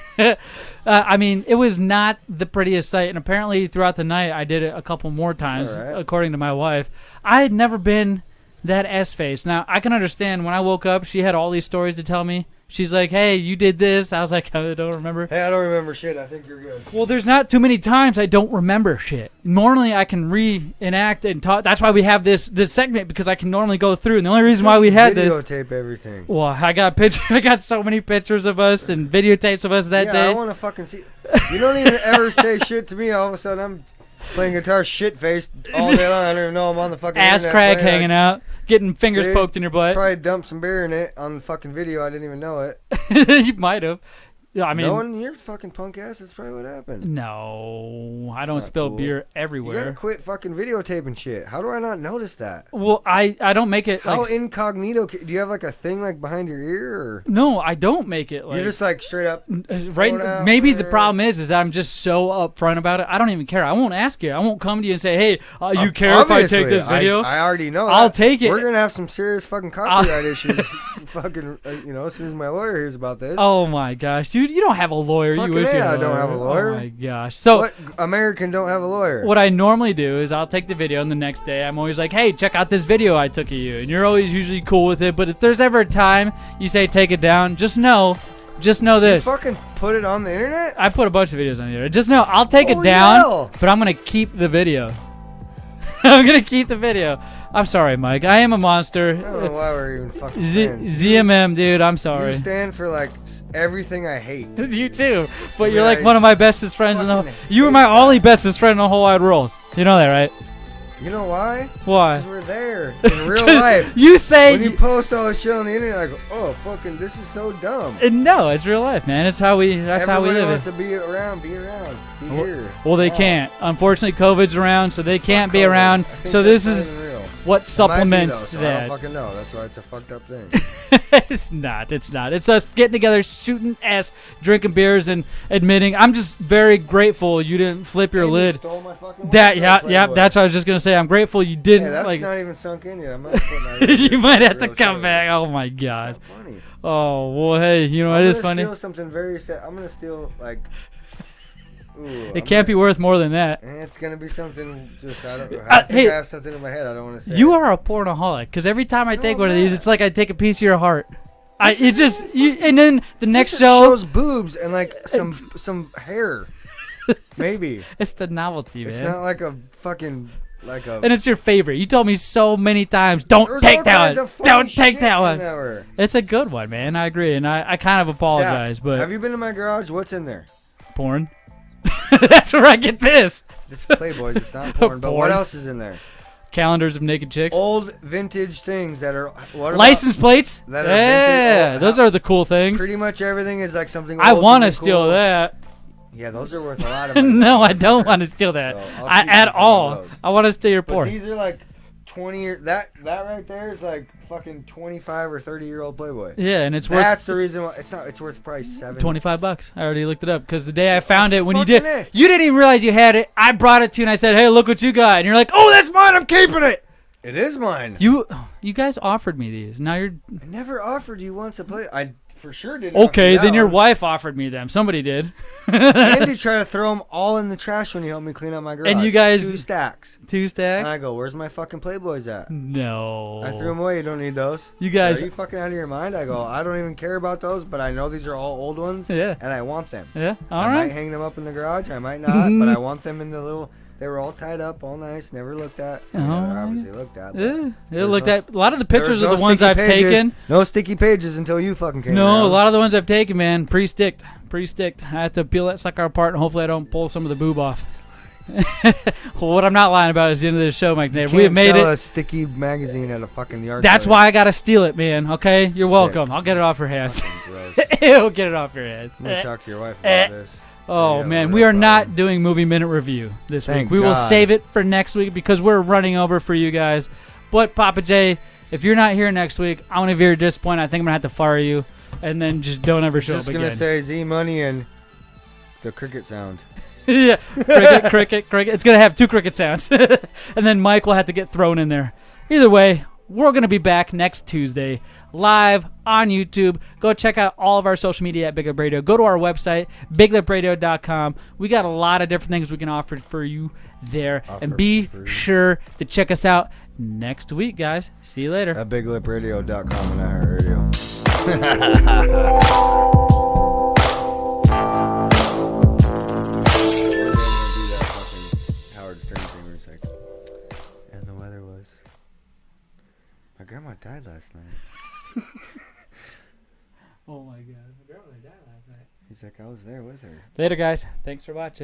S1: I mean, it was not the prettiest sight. And apparently throughout the night, I did it a couple more times, according to my wife. I had never been that S-face. Now, I can understand when I woke up, she had all these stories to tell me. She's like, hey, you did this. I was like, I don't remember.
S2: Hey, I don't remember shit. I think you're good.
S1: Well, there's not too many times I don't remember shit. Normally, I can reenact and talk. That's why we have this segment, because I can normally go through. And the only reason why we had this...
S2: Videotape everything.
S1: Well, I got so many pictures of us and videotapes of us that day.
S2: I want to fucking see... You don't even ever say shit to me. All of a sudden, I'm playing guitar shit-faced all day long. I don't even know I'm on the fucking
S1: ass crack hanging out. Getting fingers poked in your butt.
S2: Probably dumped some beer in it on the fucking video. I didn't even know it.
S1: You might have. I mean,
S2: no one in your fucking punk ass. That's probably what happened.
S1: No, I don't spill beer everywhere.
S2: You gotta quit fucking videotaping shit. How do I not notice that?
S1: Well, I don't make it.
S2: How incognito? Do you have like a thing like behind your ear? Or?
S1: No, I don't make it. Like,
S2: you're just like straight up.
S1: Right. Maybe the problem is that I'm just so upfront about it. I don't even care. I won't ask you. I won't come to you and say, hey, you care if I take this video?
S2: I already know.
S1: I'll take it.
S2: We're gonna have some serious fucking copyright issues. Fucking, as soon as my lawyer hears about this.
S1: Oh my gosh, dude, you don't have a lawyer.
S2: Fucking
S1: you wish you had
S2: I don't have a lawyer.
S1: Oh my gosh. So
S2: what American don't have a lawyer?
S1: What I normally do is I'll take the video, and the next day I'm always like, hey, check out this video I took of you, and you're always usually cool with it. But if there's ever a time you say take it down, just know this.
S2: You fucking put it on the internet?
S1: I put a bunch of videos on the internet. Just know I'll take it down, but I'm gonna keep the video. I'm gonna keep the video. I'm sorry, Mike. I am a monster.
S2: I don't know why we're even fucking friends.
S1: ZMM, dude. I'm sorry.
S2: You stand for like everything I hate.
S1: You too. But you're like one of my bestest friends in the whole... You were my only bestest friend in the whole wide world. You know that, right?
S2: You know why?
S1: Why?
S2: Because we're there in real life.
S1: You say...
S2: When you post all this shit on the internet, like, oh, fucking, this is so dumb.
S1: No, it's real life, man. It's how we... That's how we live.
S2: Everybody wants to be around, be here.
S1: Well, they can't. Unfortunately, COVID's around, so they can't be around. So this is what supplements that.
S2: I don't fucking know. That's why it's a fucked up thing.
S1: It's not. It's not. It's us getting together, shooting ass, drinking beers, and admitting. I'm just very grateful you didn't flip your lid.
S2: You stole my fucking
S1: yeah. That's what I was just gonna say. I'm grateful you didn't.
S2: Hey, that's
S1: like,
S2: not even sunk in yet. I'm not putting that
S1: you might have to come back. Oh my god.
S2: It's not funny.
S1: Oh well, hey, you know it is funny.
S2: I'm gonna steal something very sad. I'm gonna steal like. Ooh,
S1: it can't be worth more than that.
S2: It's gonna be something. Just I don't. I think I have something in my head. I don't want to say.
S1: You are a pornaholic, because every time I take one of these, it's like I take a piece of your heart. And then the next show
S2: shows boobs and like some hair, maybe.
S1: It's the novelty, man.
S2: It's not like a fucking
S1: And it's your favorite. You told me so many times, don't take that one. Don't take that one. It's a good one, man. I agree, and I kind of apologize, but
S2: have you been to my garage? What's in there?
S1: Porn. That's where I get this.
S2: This is Playboys. It's not porn. But what else is in there?
S1: Calendars of naked chicks.
S2: Old vintage things that are
S1: license plates.
S2: That are vintage.
S1: Those are the cool things.
S2: Pretty much everything is like something.
S1: I want to steal that.
S2: Yeah, those are worth a lot of money.
S1: No, I don't want to steal that at all. I want to steal your porn.
S2: These are like 20 year. That right there is like fucking 25 or 30-year-old Playboy.
S1: Yeah, and it's worth.
S2: That's the reason why it's not. It's worth probably
S1: $25. I already looked it up because the day I found it, when you didn't even realize you had it. I brought it to you and I said, "Hey, look what you got," and you're like, "Oh, that's mine. I'm keeping it."
S2: It is mine.
S1: You guys offered me these. Now you're.
S2: I never offered you once to play. I for sure didn't.
S1: Okay, then your wife offered me them. Somebody did.
S2: Andy tried to throw them all in the trash when he helped me clean out my garage.
S1: And you guys
S2: 2 stacks.
S1: 2 stacks.
S2: And I go, "Where's my fucking Playboys at?"
S1: No.
S2: I threw them away. You don't need those.
S1: You guys.
S2: Are you fucking out of your mind? I go, "I don't even care about those, but I know these are all old ones.
S1: Yeah.
S2: And I want them.
S1: Yeah.
S2: I might hang them up in the garage. I might not, but I want them in the little They were all tied up, all nice, never looked at.
S1: Oh,
S2: obviously looked at.
S1: Looked at. A lot of the pictures are the ones I've taken.
S2: No sticky pages until you fucking came
S1: No,
S2: around.
S1: a lot of the ones I've taken, man, pre-sticked. I have to peel that sucker apart, and hopefully I don't pull some of the boob off. Well, what I'm not lying about is the end of this show, Mike. We have made
S2: sell a sticky magazine at a fucking yard.
S1: That's why I gotta steal it, man. Okay, you're welcome. I'll get it off your hands. Ew, get it off your hands.
S2: I'm gonna talk to your wife about this.
S1: Oh man, we are not doing Movie Minute Review this week. We will save it for next week because we're running over for you guys. But Papa J, if you're not here next week, I'm gonna be very disappointed. I think I'm gonna have to fire you, and then just don't ever show up again.
S2: Just gonna say Zmunny and the cricket sound.
S1: Yeah, cricket. It's gonna have 2 cricket sounds, and then Mike will have to get thrown in there. Either way, we're gonna be back next Tuesday, live on YouTube. Go check out all of our social media at BigLipRadio. Go to our website, BigLipRadio.com. We got a lot of different things we can offer for you there, and be sure to check us out next week, guys. See you later.
S2: At BigLipRadio.com and iHeartRadio. My grandma died last night.
S1: Oh my God, my grandma died last night.
S2: He's like, I was there with her.
S1: Later, guys. Thanks for watching.